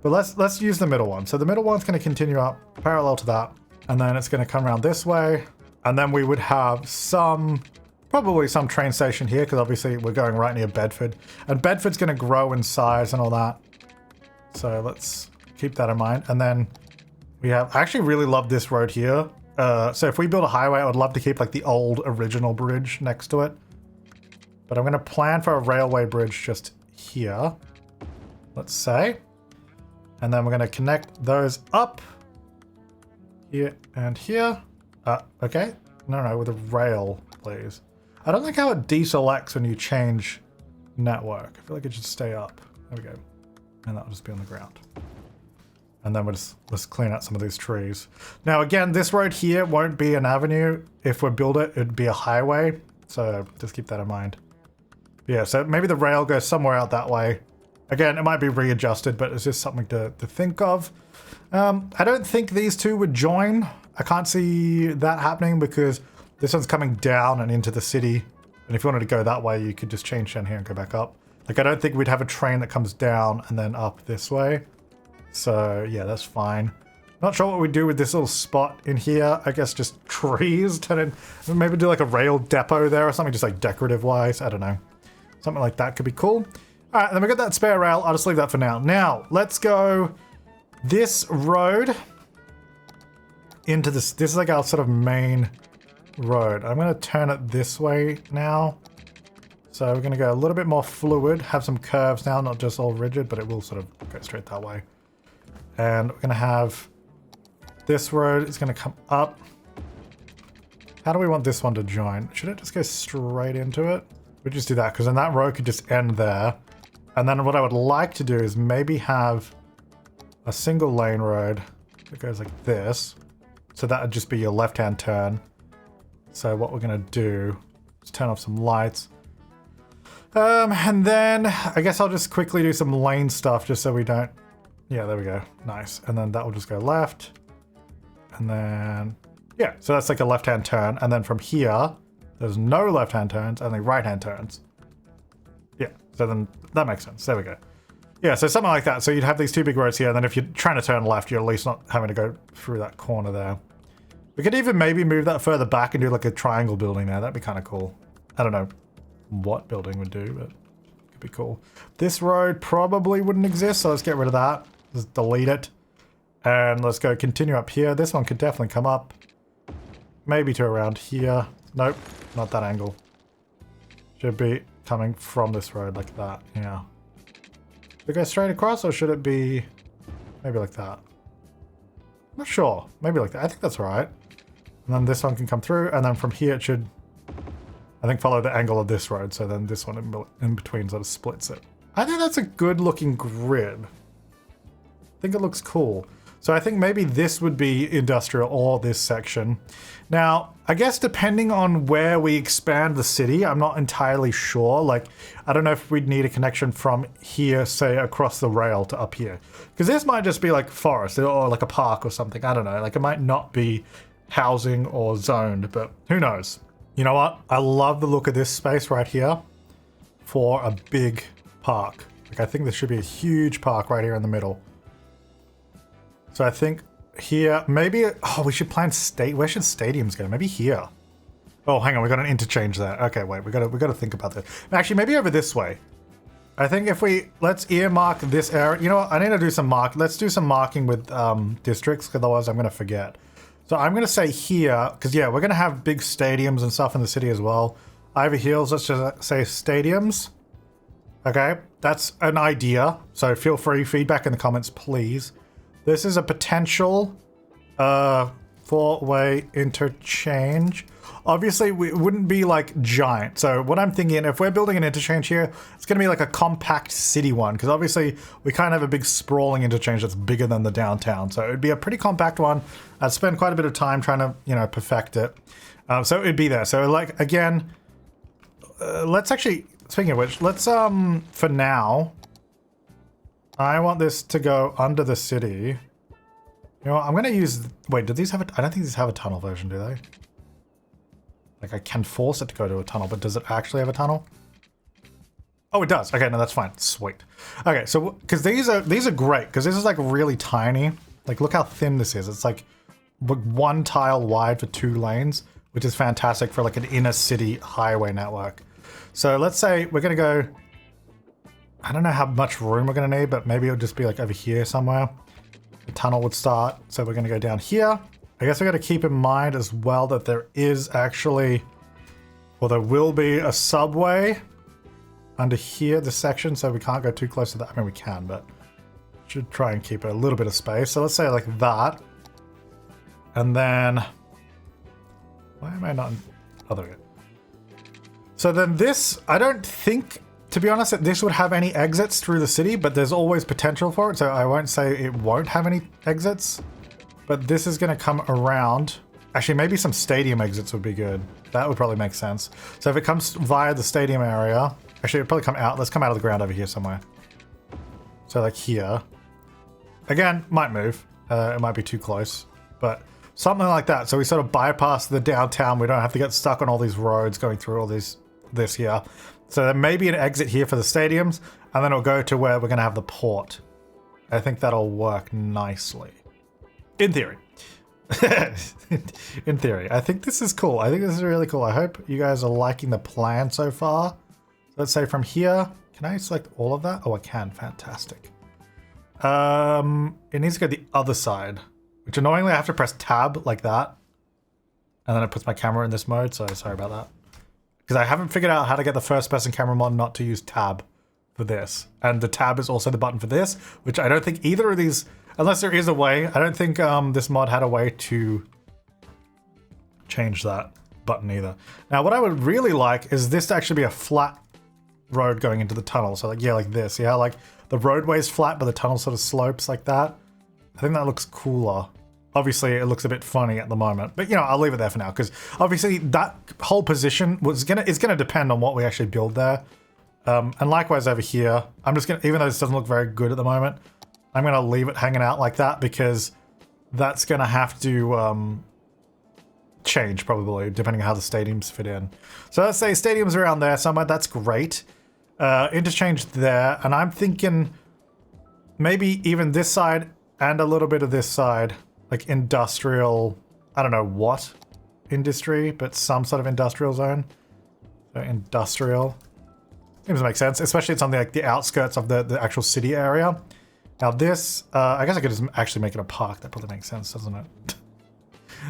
But let's use the middle one. So the middle one's going to continue up parallel to that. And then it's going to come around this way. And then we would have probably some train station here, because obviously we're going right near Bedford. And Bedford's going to grow in size and all that. So let's keep that in mind. And then I actually really love this road here. So if we build a highway, I would love to keep like the old original bridge next to it. But I'm going to plan for a railway bridge just here, let's say. And then we're going to connect those up here and here. Okay. No, with a rail, please. I don't like how it deselects when you change network. I feel like it should stay up. There we go. And that'll just be on the ground. And then let's clean out some of these trees. Now, again, this road here won't be an avenue. If we build it, it'd be a highway. So just keep that in mind. Yeah, so maybe the rail goes somewhere out that way. Again, it might be readjusted, but it's just something to think of. I don't think these two would join. I can't see that happening because this one's coming down and into the city. And if you wanted to go that way, you could just change down here and go back up. Like, I don't think we'd have a train that comes down and then up this way. So, yeah, that's fine. Not sure what we do with this little spot in here. I guess just trees. And maybe do like a rail depot there or something, just like decorative-wise. I don't know. Something like that could be cool. All right, then we got that spare rail. I'll just leave that for now. Now, let's go this road into this. This is like our sort of main road. I'm going to turn it this way now. So we're going to go a little bit more fluid, have some curves now, not just all rigid, but it will sort of go straight that way. And we're going to have this road is going to come up. How do we want this one to join? Should it just go straight into it? We'll just do that, because then that road could just end there. And then what I would like to do is maybe have a single lane road that goes like this. So that would just be your left-hand turn. So what we're going to do is turn off some lights. And then I guess I'll just quickly do some lane stuff just so we don't... Yeah, there we go. Nice. And then that will just go left. And then... Yeah, so that's like a left-hand turn. And then from here... There's no left-hand turns, only right-hand turns. Yeah, so then that makes sense. There we go. Yeah, so something like that. So you'd have these two big roads here, and then if you're trying to turn left, you're at least not having to go through that corner there. We could even maybe move that further back and do like a triangle building there. That'd be kind of cool. I don't know what building would do, but it could be cool. This road probably wouldn't exist, so let's get rid of that. Just delete it. And let's go continue up here. This one could definitely come up. Maybe to around here. Nope, not that angle. Should be coming from this road like that, yeah. Should it go straight across or should it be maybe like that? I'm not sure, maybe like that. I think that's right. And then this one can come through and then from here it should, I think, follow the angle of this road. So then this one in between sort of splits it. I think that's a good looking grid. I think it looks cool. So I think maybe this would be industrial or this section. Now, I guess depending on where we expand the city, I'm not entirely sure. Like, I don't know if we'd need a connection from here, say, across the rail to up here. Because this might just be like forest or like a park or something. I don't know. Like, it might not be housing or zoned, but who knows? You know what? I love the look of this space right here for a big park. Like, I think there should be a huge park right here in the middle. So I think here, maybe, oh, we should plan where should stadiums go? Maybe here. Oh, hang on, we got an interchange there. Okay, wait, we gotta think about this. Actually, maybe over this way. I think if let's earmark this area. You know what, I need to do some let's do some marking with districts, because otherwise I'm gonna forget. So I'm gonna say here, because yeah, we're gonna have big stadiums and stuff in the city as well. Ivy Hills, let's just say stadiums. Okay, that's an idea. So feel free, feedback in the comments, please. This is a potential four-way interchange. Obviously, it wouldn't be like giant. So what I'm thinking, if we're building an interchange here, it's going to be like a compact city one. Because obviously, we kind of have a big sprawling interchange that's bigger than the downtown. So it'd be a pretty compact one. I'd spend quite a bit of time trying to, you know, perfect it. So it'd be there. So like, again, let's actually, speaking of which, let's, for now, I want this to go under the city. You know what, I'm going to use, wait, do these have a, I don't think these have a tunnel version, do they? Like, I can force it to go to a tunnel, but does it actually have a tunnel? Oh, it does. Okay, no, that's fine. Sweet. Okay, so, because these are great, because this is, like, really tiny. Like, look how thin this is. It's, like, one tile wide for 2 lanes, which is fantastic for, like, an inner city highway network. So, let's say we're going to go, I don't know how much room we're going to need, but maybe it'll just be, like, over here somewhere. The tunnel would start, so we're going to go down here. I guess we got to keep in mind as well that there is actually, well, there will be a subway under here, this section, so we can't go too close to that. I mean, we can, but should try and keep a little bit of space. So let's say like that. And then, why am I not, oh, there we go. So then this, I don't think, to be honest, that this would have any exits through the city, but there's always potential for it. So I won't say it won't have any exits. But this is going to come around. Actually, maybe some stadium exits would be good. That would probably make sense. So if it comes via the stadium area, actually, it'd probably come out. Let's come out of the ground over here somewhere. So like here. Again, might move. It might be too close, but something like that. So we sort of bypass the downtown. We don't have to get stuck on all these roads going through all this here. So there may be an exit here for the stadiums, and then it'll go to where we're going to have the port. I think that'll work nicely. In theory. In theory. I think this is cool. I think this is really cool. I hope you guys are liking the plan so far. Let's say from here, can I select all of that? Oh, I can. Fantastic. It needs to go the other side, which annoyingly I have to press tab like that. And then it puts my camera in this mode, so sorry about that. Because I haven't figured out how to get the first person camera mod not to use tab for this. And the tab is also the button for this, which I don't think either of these, unless there is a way, I don't think this mod had a way to change that button either. Now what I would really like is this to actually be a flat road going into the tunnel. So like, yeah, like this. Yeah, like the roadway's flat, but the tunnel sort of slopes like that. I think that looks cooler. Obviously, it looks a bit funny at the moment, but you know, I'll leave it there for now because obviously that whole position is gonna depend on what we actually build there. And likewise over here, I'm just gonna, even though this doesn't look very good at the moment, I'm gonna leave it hanging out like that because that's gonna have to change probably depending on how the stadiums fit in. So let's say stadiums around there somewhere. That's great. Interchange there, and I'm thinking maybe even this side and a little bit of this side. Like industrial, I don't know what industry, but some sort of industrial zone. So industrial. Seems to make sense, especially it's on like the outskirts of the actual city area. Now this, I guess I could just actually make it a park. That probably makes sense, doesn't it?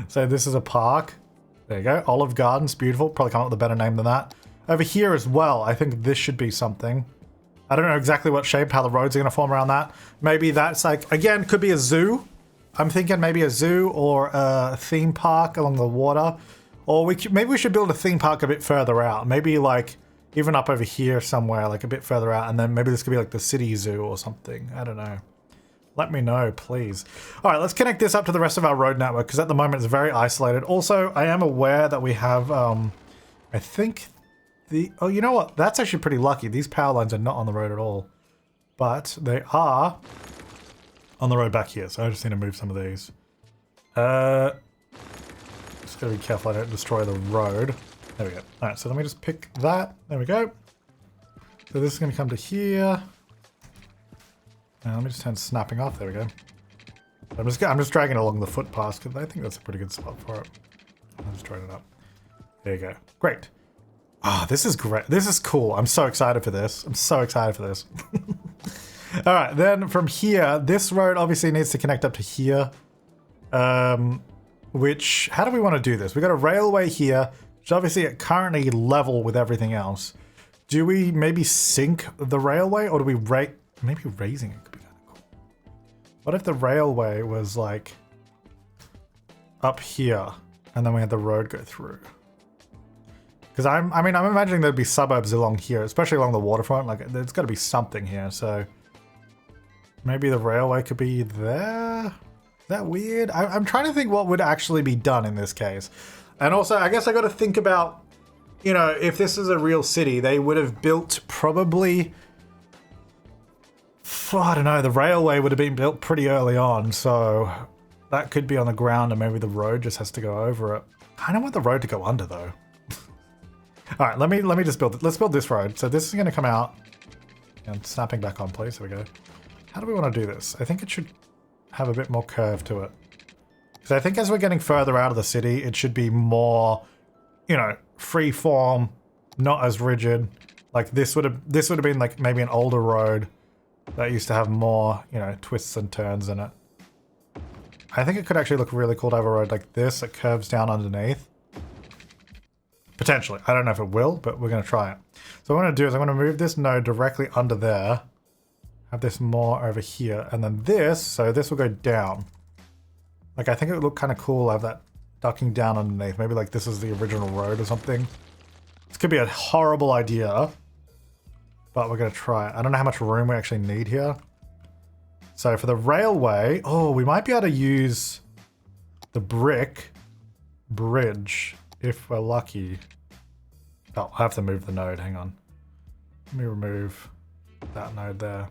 So this is a park. There you go. Olive Gardens, beautiful. Probably come up with a better name than that. Over here as well, I think this should be something. I don't know exactly what shape, how the roads are going to form around that. Maybe that's like, again, could be a zoo. I'm thinking maybe a zoo or a theme park along the water. Or maybe we should build a theme park a bit further out. Maybe like even up over here somewhere, like a bit further out. And then maybe this could be like the city zoo or something. I don't know. Let me know, please. All right, let's connect this up to the rest of our road network because at the moment it's very isolated. Also, I am aware that we have, I think oh, you know what? That's actually pretty lucky. These power lines are not on the road at all. But they are on the road back here, so I just need to move some of these. Just gotta be careful I don't destroy the road. There we go. Alright, so let me just pick that. There we go. So this is gonna come to here. Now let me just turn snapping off. There we go. I'm just dragging it along the footpath because I think that's a pretty good spot for it. I'm just drawing it up. There you go. Great. Ah, this is great. This is cool. I'm so excited for this. I'm so excited for this. All right, then from here, this road obviously needs to connect up to here. Which, how do we want to do this? We got a railway here, which is obviously at currently level with everything else. Do we maybe sink the railway, or do we maybe raising it could be kind of cool. What if the railway was like up here, and then we had the road go through. Because I'm imagining there'd be suburbs along here, especially along the waterfront. Like, there's got to be something here. So maybe the railway could be there. Is that weird? I'm trying to think what would actually be done in this case. And also, I guess I got to think about, you know, if this is a real city, they would have built probably, I don't know, the railway would have been built pretty early on. So that could be on the ground and maybe the road just has to go over it. I kind of want the road to go under though. All right, let me just build it. Let's build this road. So this is going to come out and snapping back on, please. There we go. How do we want to do this? I think it should have a bit more curve to it. Because I think as we're getting further out of the city, it should be more, you know, free form, not as rigid. Like this would have been like maybe an older road that used to have more, you know, twists and turns in it. I think it could actually look really cool to have a road like this that curves down underneath. Potentially. I don't know if it will, but we're going to try it. So what I'm going to do is I'm going to move this node directly under there. Have this more over here. And then this, so this will go down. Like, I think it would look kind of cool to have that ducking down underneath. Maybe like this is the original road or something. This could be a horrible idea, but we're going to try it. I don't know how much room we actually need here. So for the railway, oh, we might be able to use the brick bridge if we're lucky. Oh, I have to move the node. Hang on. Let me remove that node there.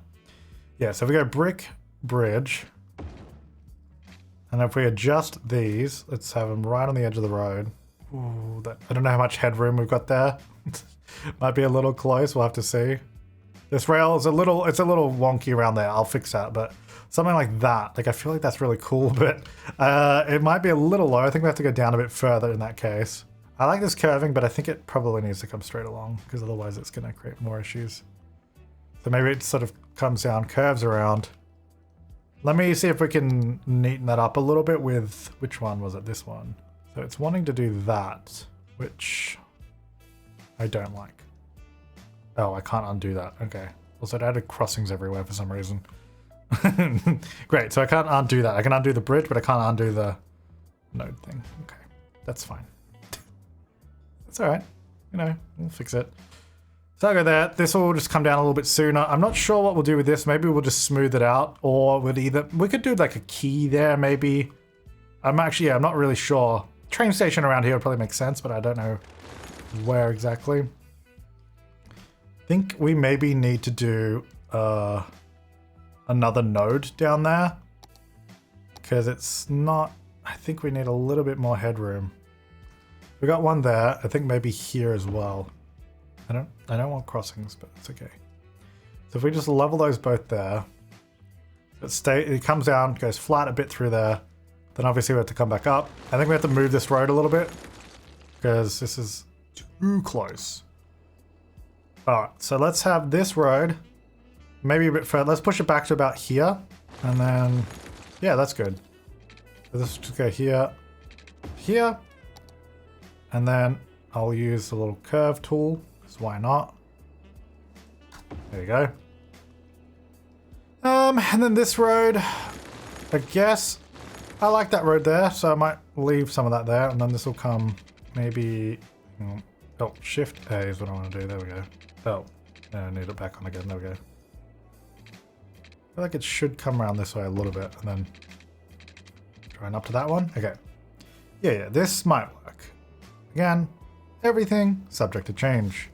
Yeah, so if we go brick bridge, and if we adjust these, let's have them right on the edge of the road. Ooh, I don't know how much headroom we've got there. Might be a little close. We'll have to see. This rail is it's a little wonky around there. I'll fix that, but something like that. Like, I feel like that's really cool, but it might be a little low. I think we have to go down a bit further in that case. I like this curving, but I think it probably needs to come straight along because otherwise it's going to create more issues. So maybe it sort of comes down, curves around. Let me see if we can neaten that up a little bit with, which one was it? This one. So it's wanting to do that, which I don't like. Oh, I can't undo that. Okay. Also, it added crossings everywhere for some reason. Great, so I can't undo that. I can undo the bridge, but I can't undo the node thing. Okay, that's fine. That's all right. You know, we'll fix it. So I'll go there. This will just come down a little bit sooner. I'm not sure what we'll do with this. Maybe we'll just smooth it out, or we could do like a key there, maybe. I'm not really sure. Train station around here would probably make sense, but I don't know where exactly. I think we maybe need to do another node down there because it's not. I think we need a little bit more headroom. We got one there. I think maybe here as well. I don't want crossings, but it's okay. So if we just level those both there, it comes down, goes flat a bit through there. Then obviously we have to come back up. I think we have to move this road a little bit because this is too close. All right, so let's have this road maybe a bit further. Let's push it back to about here, and then yeah, that's good. So let's just go here, here, and then I'll use the little curve tool. So why not? There you go. And then this road, I guess I like that road there, so I might leave some of that there, and then this will come maybe. Oh, Shift A is what I want to do. There we go. Oh, I need it back on again. There we go. I feel like it should come around this way a little bit, and then trying up to that one. Okay. Yeah, this might work. Again, everything subject to change.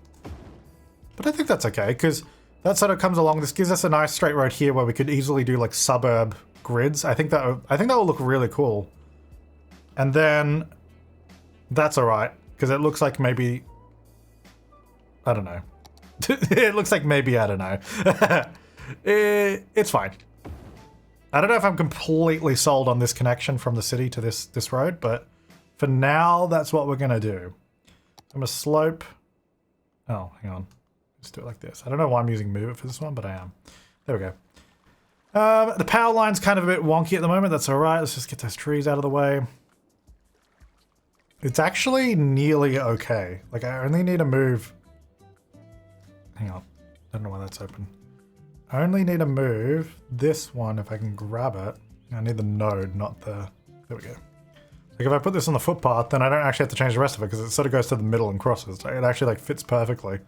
But I think that's okay, because that sort of comes along. This gives us a nice straight road here where we could easily do like suburb grids. I think that will look really cool. And then that's all right, because it looks like maybe, I don't know. It looks like maybe, I don't know. It's fine. I don't know if I'm completely sold on this connection from the city to this road, but for now, that's what we're gonna do. I'm gonna slope. Oh, hang on. Let's do it like this. I don't know why I'm using move it for this one, but I am. There we go. The power line's kind of a bit wonky at the moment. That's all right. Let's just get those trees out of the way. It's actually nearly okay. Like, I only need to move. Hang on. I don't know why that's open. I only need to move this one if I can grab it. I need the node, not the. There we go. Like if I put this on the footpath, then I don't actually have to change the rest of it because it sort of goes to the middle and crosses. It actually like fits perfectly.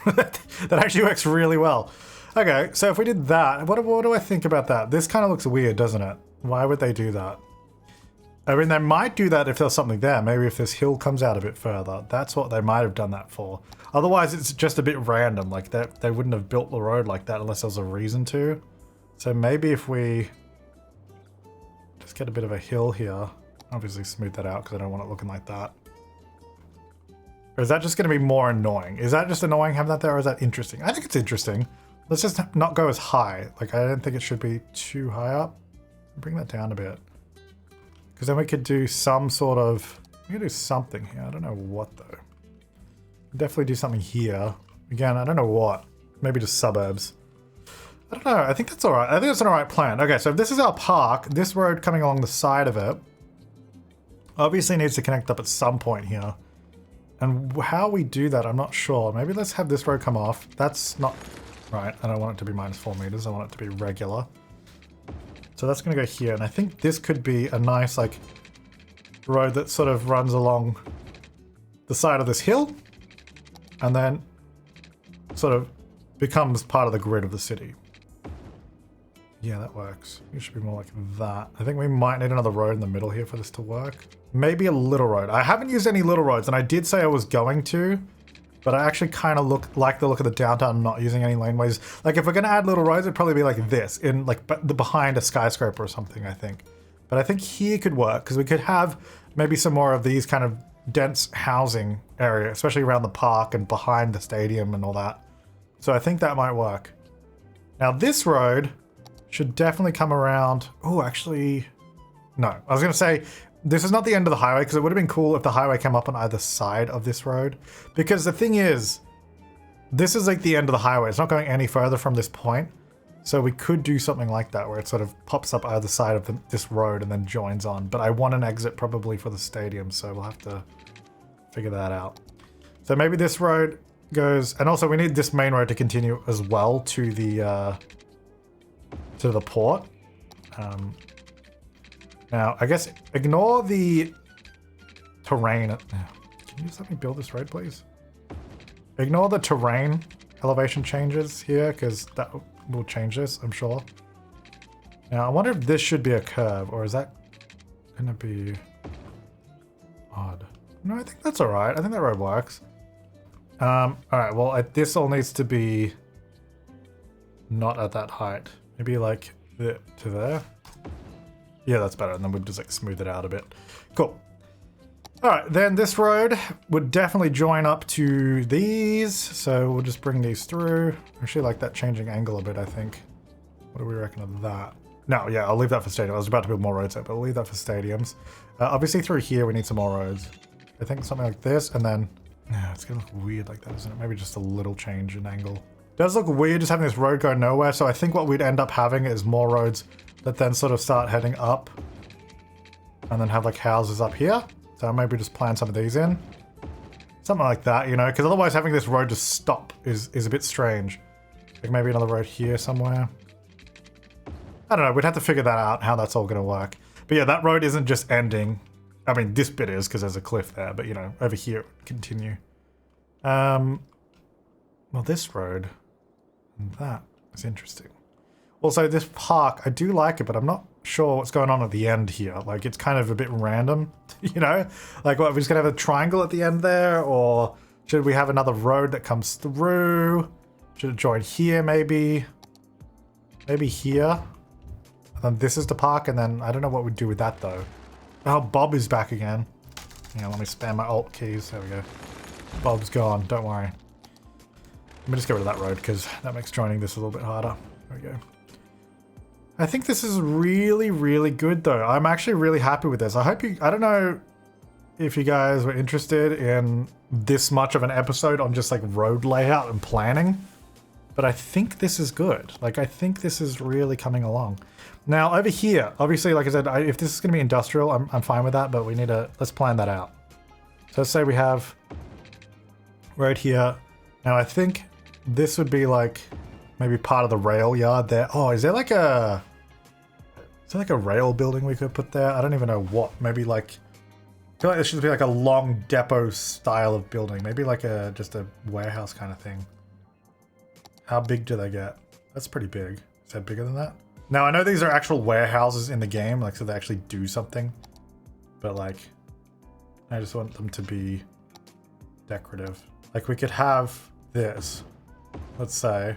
That actually works really well. Okay, so if we did that, what do I think about that? This kind of looks weird, doesn't it? Why would they do that? I mean, they might do that if there's something there. Maybe if this hill comes out a bit further. That's what they might have done that for. Otherwise, it's just a bit random. Like, they wouldn't have built the road like that unless there was a reason to. So maybe if we just get a bit of a hill here. Obviously smooth that out because I don't want it looking like that. Or is that just going to be more annoying? Is that just annoying having that there, or is that interesting? I think it's interesting. Let's just not go as high. Like, I don't think it should be too high up. Bring that down a bit. Because then we could do some sort of... We could do something here. I don't know what, though. Definitely do something here. Again, I don't know what. Maybe just suburbs. I don't know. I think that's alright. I think that's an alright plan. Okay, so if this is our park, this road coming along the side of it obviously needs to connect up at some point here. And how we do that, I'm not sure. Maybe let's have this road come off. That's not... Right, I don't want it to be -4 meters. I want it to be regular. So that's going to go here. And I think this could be a nice, like, road that sort of runs along the side of this hill. And then sort of becomes part of the grid of the city. Yeah, that works. It should be more like that. I think we might need another road in the middle here for this to work. Maybe a little road. I haven't used any little roads, and I did say I was going to, but I actually kind of like the look of the downtown not using any laneways. Like, if we're going to add little roads, it'd probably be like this, in like behind a skyscraper or something, I think. But I think here could work, because we could have maybe some more of these kind of dense housing area, especially around the park and behind the stadium and all that. So I think that might work. Now this road should definitely come around. Oh, actually, no. I was going to say, this is not the end of the highway, because it would have been cool if the highway came up on either side of this road. Because the thing is, this is like the end of the highway. It's not going any further from this point. So we could do something like that, where it sort of pops up either side of this road and then joins on. But I want an exit probably for the stadium, so we'll have to figure that out. So maybe this road goes, and also we need this main road to continue as well to the port. Now, I guess ignore the terrain. Can you just let me build this road, please? Ignore the terrain elevation changes here, because that will change this, I'm sure. Now, I wonder if this should be a curve, or is that going to be odd? No, I think that's all right. I think that road works. All right, well, this all needs to be not at that height. Maybe like to there. Yeah, that's better. And then we'll just like smooth it out a bit. Cool. All right, then this road would definitely join up to these. So we'll just bring these through. I actually like that changing angle a bit, I think. What do we reckon of that? No, yeah, I'll leave that for stadium. I was about to build more roads out, but I'll leave that for stadiums. Obviously through here, we need some more roads. I think something like this, and then... Yeah, it's gonna look weird like that, isn't it? Maybe just a little change in angle. It does look weird just having this road go nowhere, so I think what we'd end up having is more roads that then sort of start heading up. And then have like houses up here. So maybe just plan some of these in. Something like that, you know, because otherwise having this road just stop is a bit strange. Like maybe another road here somewhere. I don't know, we'd have to figure that out, how that's all going to work. But yeah, that road isn't just ending. I mean, this bit is because there's a cliff there, but you know, over here it would continue. Well, this road and that is interesting. Also, this park, I do like it, but I'm not sure what's going on at the end here. Like, it's kind of a bit random, you know? Like, what, we're just going to have a triangle at the end there? Or should we have another road that comes through? Should it join here, maybe? Maybe here? And then this is the park, and then I don't know what we'd do with that, though. Oh, Bob is back again. Yeah, let me spam my alt keys. There we go. Bob's gone, don't worry. Let me just get rid of that road, because that makes joining this a little bit harder. There we go. I think this is really, really good though. I'm actually really happy with this. I hope you, I don't know if you guys were interested in this much of an episode on just like road layout and planning, but I think this is good. Like, I think this is really coming along. Now over here, obviously, like I said, if this is going to be industrial, I'm fine with that, but we need to, let's plan that out. So let's say we have road here. Now I think this would be like, maybe part of the rail yard there. Oh, is there like a rail building we could put there? I don't even know what. Maybe like feel like this should be like a long depot style of building. Maybe like just a warehouse kind of thing. How big do they get? That's pretty big. Is that bigger than that? Now I know these are actual warehouses in the game, like so they actually do something. But like, I just want them to be decorative. Like we could have this, let's say.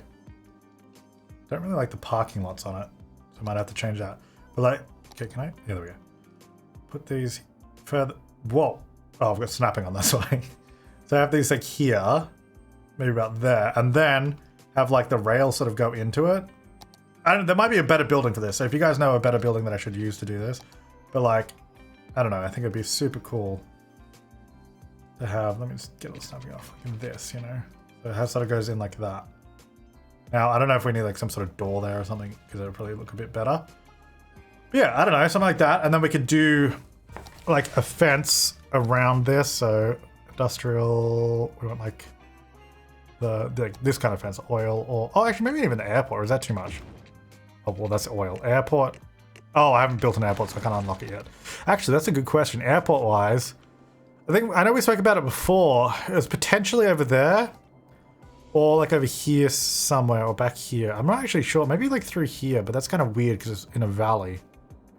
Don't really like the parking lots on it, so I might have to change that. But like, okay, can I? Yeah, there we go. Put these further. Whoa! Oh, I've got snapping on this way. So I have these like here, maybe about there, and then have like the rail sort of go into it. There might be a better building for this. So if you guys know a better building that I should use to do this, but like, I don't know. I think it'd be super cool to have. Let me just get all the snapping off. Like this, you know. So it sort of goes in like that. Now I don't know if we need like some sort of door there or something because it would probably look a bit better. But yeah, I don't know, something like that, and then we could do like a fence around this. So industrial. We want like this kind of fence, oil, or oh, actually maybe even the airport. Or is that too much? Oh well, that's oil. Airport. Oh, I haven't built an airport, so I can't unlock it yet. Actually, that's a good question. Airport-wise, I know we spoke about it before. It was potentially over there, or like over here somewhere, or back here. I'm not actually sure. Maybe like through here, but that's kind of weird because it's in a valley.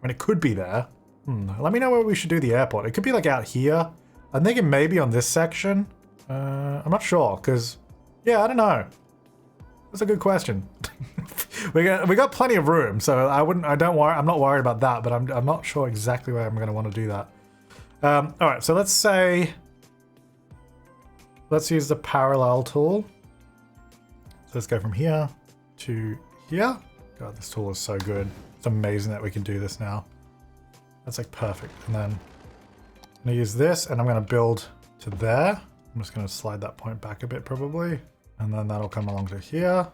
I mean, it could be there. Let me know where we should do the airport. It could be like out here. I'm thinking maybe on this section. I'm not sure because, yeah, I don't know. That's a good question. we got plenty of room, so I'm not worried about that, but I'm not sure exactly where I'm going to want to do that. All right, so let's use the parallel tool. So let's go from here to here. God, this tool is so good. It's amazing that we can do this now. That's like perfect. And then I'm gonna use this and I'm gonna build to there. I'm just gonna slide that point back a bit probably. And then that'll come along to here.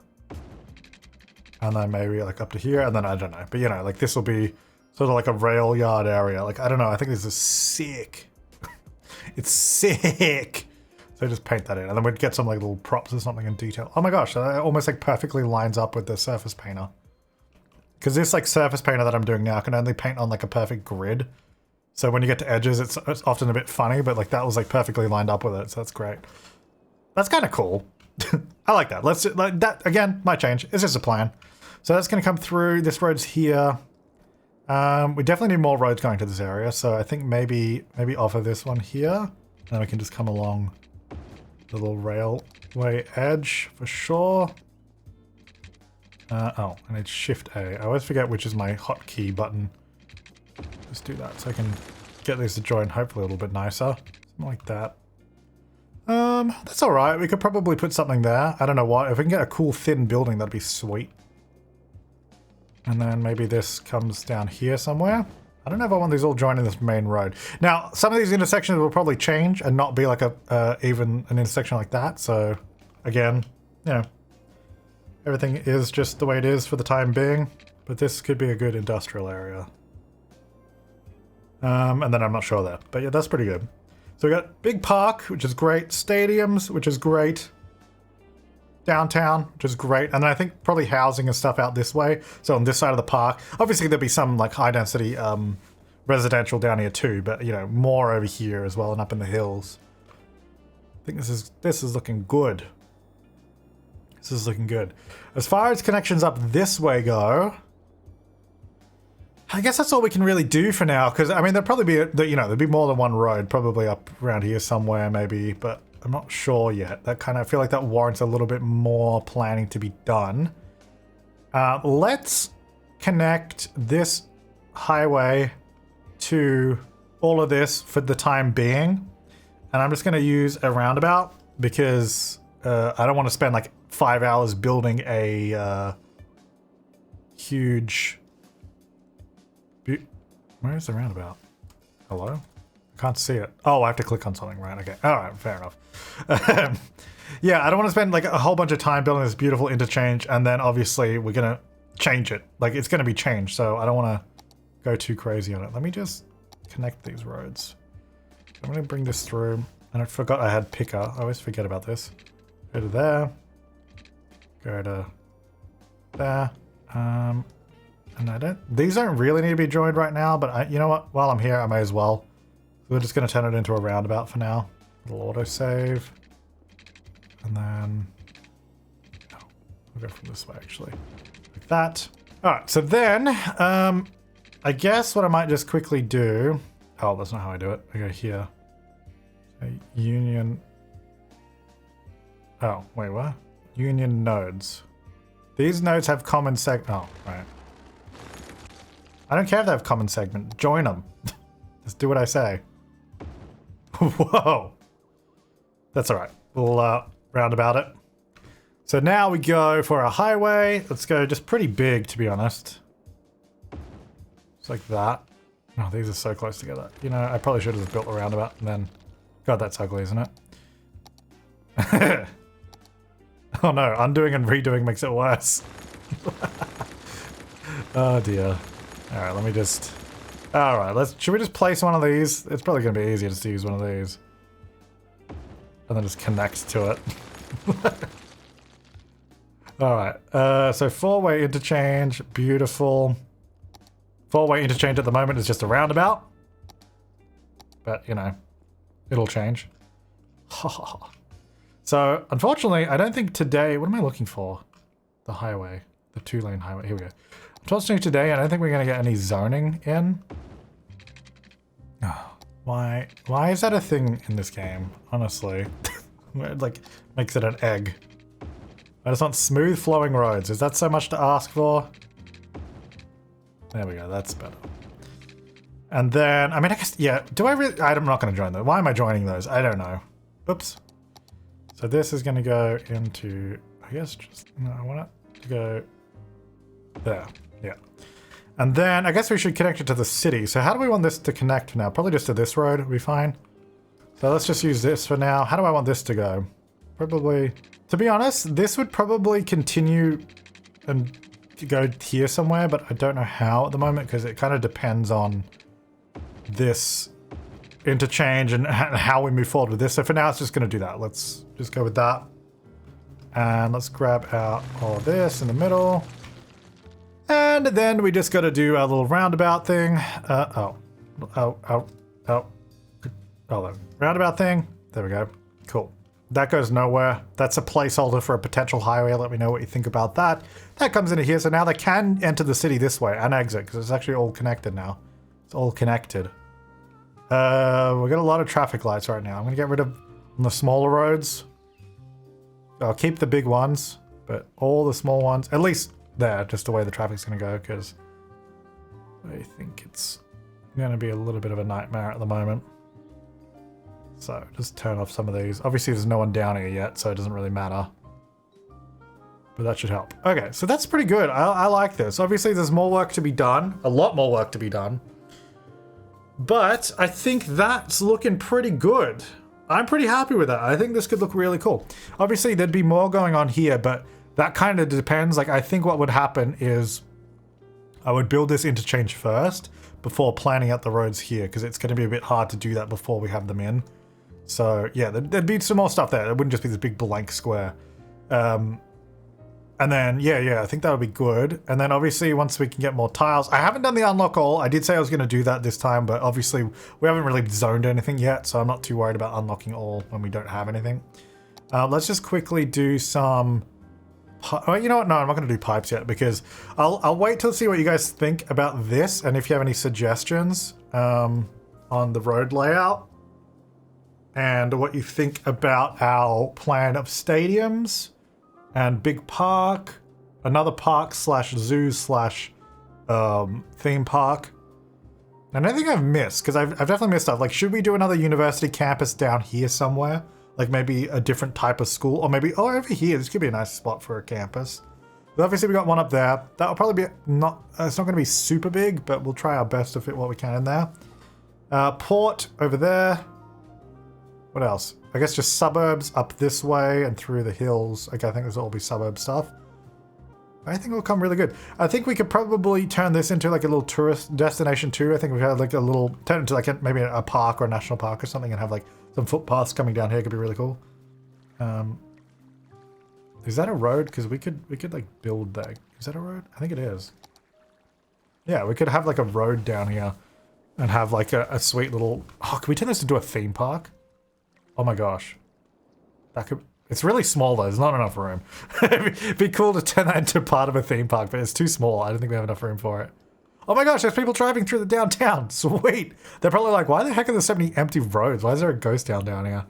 And then maybe like up to here, and then I don't know. But you know, like this will be sort of like a rail yard area. Like, I don't know, I think this is sick. It's sick. So just paint that in, and then we'd get some like little props or something in detail. Oh my gosh, that almost like perfectly lines up with the surface painter. Because this like surface painter that I'm doing now can only paint on like a perfect grid. So when you get to edges, it's often a bit funny, but like that was like perfectly lined up with it, so that's great. That's kind of cool. I like that. Let's like that again. Might change. It's just a plan. So that's going to come through. This road's here. We definitely need more roads going to this area. So I think maybe offer this one here, and then we can just come along the little railway edge for sure. Oh, I need Shift A. I always forget which is my hotkey button. Just do that so I can get these to join hopefully a little bit nicer. Something like that. That's alright. We could probably put something there. I don't know what. If we can get a cool thin building, that'd be sweet. And then maybe this comes down here somewhere. I don't know if I want these all joining this main road. Now, some of these intersections will probably change and not be like even an intersection like that. So, again, you know, everything is just the way it is for the time being. But this could be a good industrial area. And then I'm not sure there. But yeah, that's pretty good. So we got big park, which is great. Stadiums, which is great. Downtown, which is great. And then I think probably housing and stuff out this way. So on this side of the park. Obviously there'll be some like high density residential down here too, but you know, more over here as well and up in the hills. I think this is looking good. This is looking good. As far as connections up this way go, I guess that's all we can really do for now. Because I mean, there'll probably be there'd be more than one road, probably up around here somewhere, maybe. But I'm not sure yet. That kind of, I feel like that warrants a little bit more planning to be done. Let's connect this highway to all of this for the time being. And I'm just going to use a roundabout because I don't want to spend like 5 hours building a huge... Where's the roundabout? Hello? I can't see it. Oh, I have to click on something, right? Okay. All right, fair enough. Yeah, I don't want to spend like a whole bunch of time building this beautiful interchange, and then obviously we're going to change it. Like, it's going to be changed, so I don't want to go too crazy on it. Let me just connect these roads. I'm going to bring this through, and I forgot I had picker. I always forget about this. Go to there. Go to there. And these don't really need to be joined right now, but you know what? While I'm here, I may as well. we're just going to turn it into a roundabout for now. Little autosave. And then... No, we'll go from this way, actually. Like that. Alright, so then, I guess what I might just quickly do... Oh, that's not how I do it. I go here. So union... Oh, wait, what? Union nodes. These nodes have common Oh, right. I don't care if they have common segment. Join them. Just do what I say. Whoa. That's alright. We'll roundabout it. So now we go for a highway. Let's go just pretty big, to be honest. Just like that. Oh, these are so close together. You know, I probably should have built a roundabout and then... God, that's ugly, isn't it? Oh no, undoing and redoing makes it worse. Oh dear. Alright, let me just... Alright, should we just place one of these? It's probably going to be easier just to use one of these. And then just connect to it. Alright, so four-way interchange, beautiful. Four-way interchange at the moment is just a roundabout. But, you know, it'll change. So, unfortunately, I don't think today... What am I looking for? The highway. The two-lane highway. Here we go. Unfortunately, today, I don't think we're going to get any zoning in. Oh, why is that a thing in this game? Honestly. It, like, makes it an egg. I just want smooth flowing roads. Is that so much to ask for? There we go. That's better. And then, I mean, I guess, yeah. Do I really... I'm not going to join those. Why am I joining those? I don't know. Oops. So this is going to go into... I guess just... No, I want it to go... There. Yeah. And then, I guess we should connect it to the city. So how do we want this to connect now? Probably just to this road would be fine. So let's just use this for now. How do I want this to go? Probably... To be honest, this would probably continue and go here somewhere, but I don't know how at the moment because it kind of depends on this interchange and how we move forward with this. So for now, it's just going to do that. Let's just go with that. And let's grab out all of this in the middle. And then we just got to do our little roundabout thing. Roundabout thing. There we go. Cool. That goes nowhere. That's a placeholder for a potential highway. Let me know what you think about that. That comes into here. So now they can enter the city this way and exit because it's actually all connected now. It's all connected. We've got a lot of traffic lights right now. I'm going to get rid of the smaller roads. I'll keep the big ones, but all the small ones, at least there, just the way the traffic's going to go, because I think it's going to be a little bit of a nightmare at the moment. So just turn off some of these. Obviously there's no one down here yet, so it doesn't really matter. But that should help. Okay, so that's pretty good. I like this. Obviously there's more work to be done. A lot more work to be done. But I think that's looking pretty good. I'm pretty happy with that. I think this could look really cool. Obviously there'd be more going on here, but that kind of depends. Like I think what would happen is I would build this interchange first before planning out the roads here, because it's going to be a bit hard to do that before we have them in. So yeah, there'd be some more stuff there. It wouldn't just be this big blank square. And then, yeah, I think that would be good. And then obviously once we can get more tiles, I haven't done the unlock all. I did say I was going to do that this time, but obviously we haven't really zoned anything yet. So I'm not too worried about unlocking all when we don't have anything. Let's just quickly do some... Oh, you know what? No, I'm not going to do pipes yet because I'll wait till see what you guys think about this. And if you have any suggestions on the road layout and what you think about our plan of stadiums and big park, another park slash zoo slash theme park. And I think I've missed, because I've definitely missed stuff. Like, should we do another university campus down here somewhere? Like maybe a different type of school, or maybe, oh, over here, this could be a nice spot for a campus. But obviously we got one up there. That'll probably be it's not going to be super big, but we'll try our best to fit what we can in there. Port over there. What else? I guess just suburbs up this way and through the hills. Okay, I think this will all be suburb stuff. I think it'll come really good. I think we could probably turn this into like a little tourist destination too. I think we had like a little, turn it into like maybe a park or a national park or something and have like some footpaths coming down here. Could be really cool. Is that a road? Because we could like build that. Is that a road? I think it is. Yeah, we could have like a road down here and have like a sweet little... Oh, can we turn this into a theme park? Oh my gosh. That could... It's really small though, there's not enough room. It'd be cool to turn that into part of a theme park, but it's too small. I don't think we have enough room for it. Oh my gosh, there's people driving through the downtown. Sweet. They're probably like, why the heck are there so many empty roads? Why is there a ghost town down here?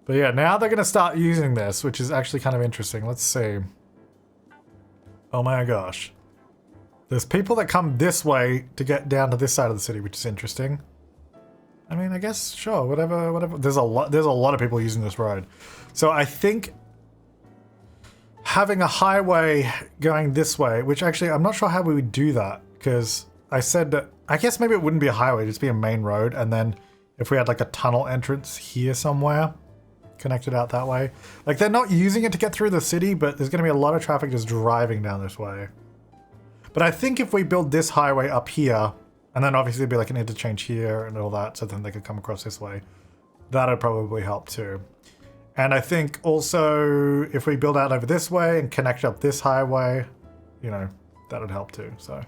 But yeah, now they're going to start using this, which is actually kind of interesting. Let's see. Oh my gosh. There's people that come this way to get down to this side of the city, which is interesting. I mean, I guess, sure, whatever. There's a lot of people using this road. So I think having a highway going this way, which actually, I'm not sure how we would do that, because I said that, I guess maybe it wouldn't be a highway, it'd just be a main road, and then if we had like a tunnel entrance here somewhere, connected out that way. Like, they're not using it to get through the city, but there's going to be a lot of traffic just driving down this way. But I think if we build this highway up here, and then obviously there'd be like an interchange here and all that, so then they could come across this way, that'd probably help too. And I think also if we build out over this way and connect up this highway, you know, that would help too. So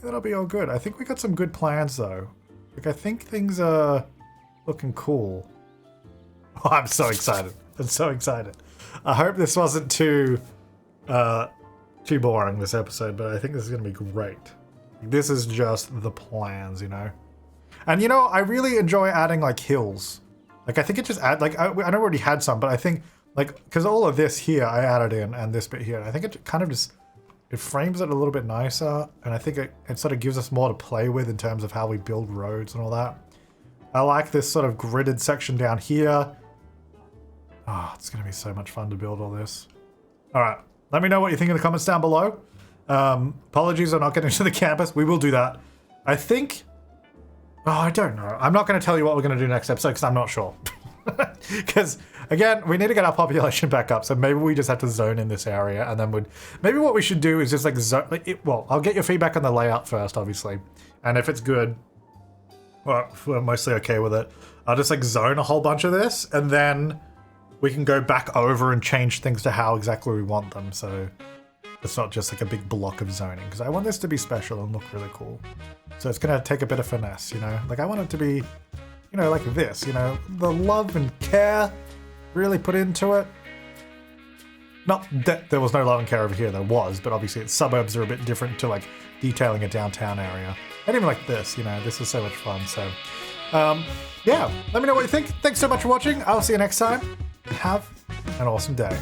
that'll be all good. I think we got some good plans though. Like, I think things are looking cool. Oh, I'm so excited. I'm so excited. I hope this wasn't too boring, this episode, but I think this is going to be great. This is just the plans, you know? And you know, I really enjoy adding like hills. Like, I think it just add, like, I know we already had some, but I think, like, because all of this here I added in, and this bit here, I think it kind of just, it frames it a little bit nicer, and I think it sort of gives us more to play with in terms of how we build roads and all that. I like this sort of gridded section down here. Oh, it's going to be so much fun to build all this. All right, let me know what you think in the comments down below. Apologies on not getting to the campus. We will do that. I think... Oh, I don't know. I'm not going to tell you what we're going to do next episode because I'm not sure. Because, again, we need to get our population back up, so maybe we just have to zone in this area, and then maybe what we should do is just like zone... well, I'll get your feedback on the layout first, obviously. And if it's good, well, we're mostly okay with it, I'll just like zone a whole bunch of this, and then we can go back over and change things to how exactly we want them, so it's not just like a big block of zoning, because I want this to be special and look really cool. So it's going to take a bit of finesse, you know? Like, I want it to be, you know, like this, you know? The love and care really put into it. Not that there was no love and care over here, there was, but obviously its suburbs are a bit different to like detailing a downtown area. And even like this, you know, this is so much fun, so... yeah, let me know what you think. Thanks so much for watching. I'll see you next time. Have an awesome day.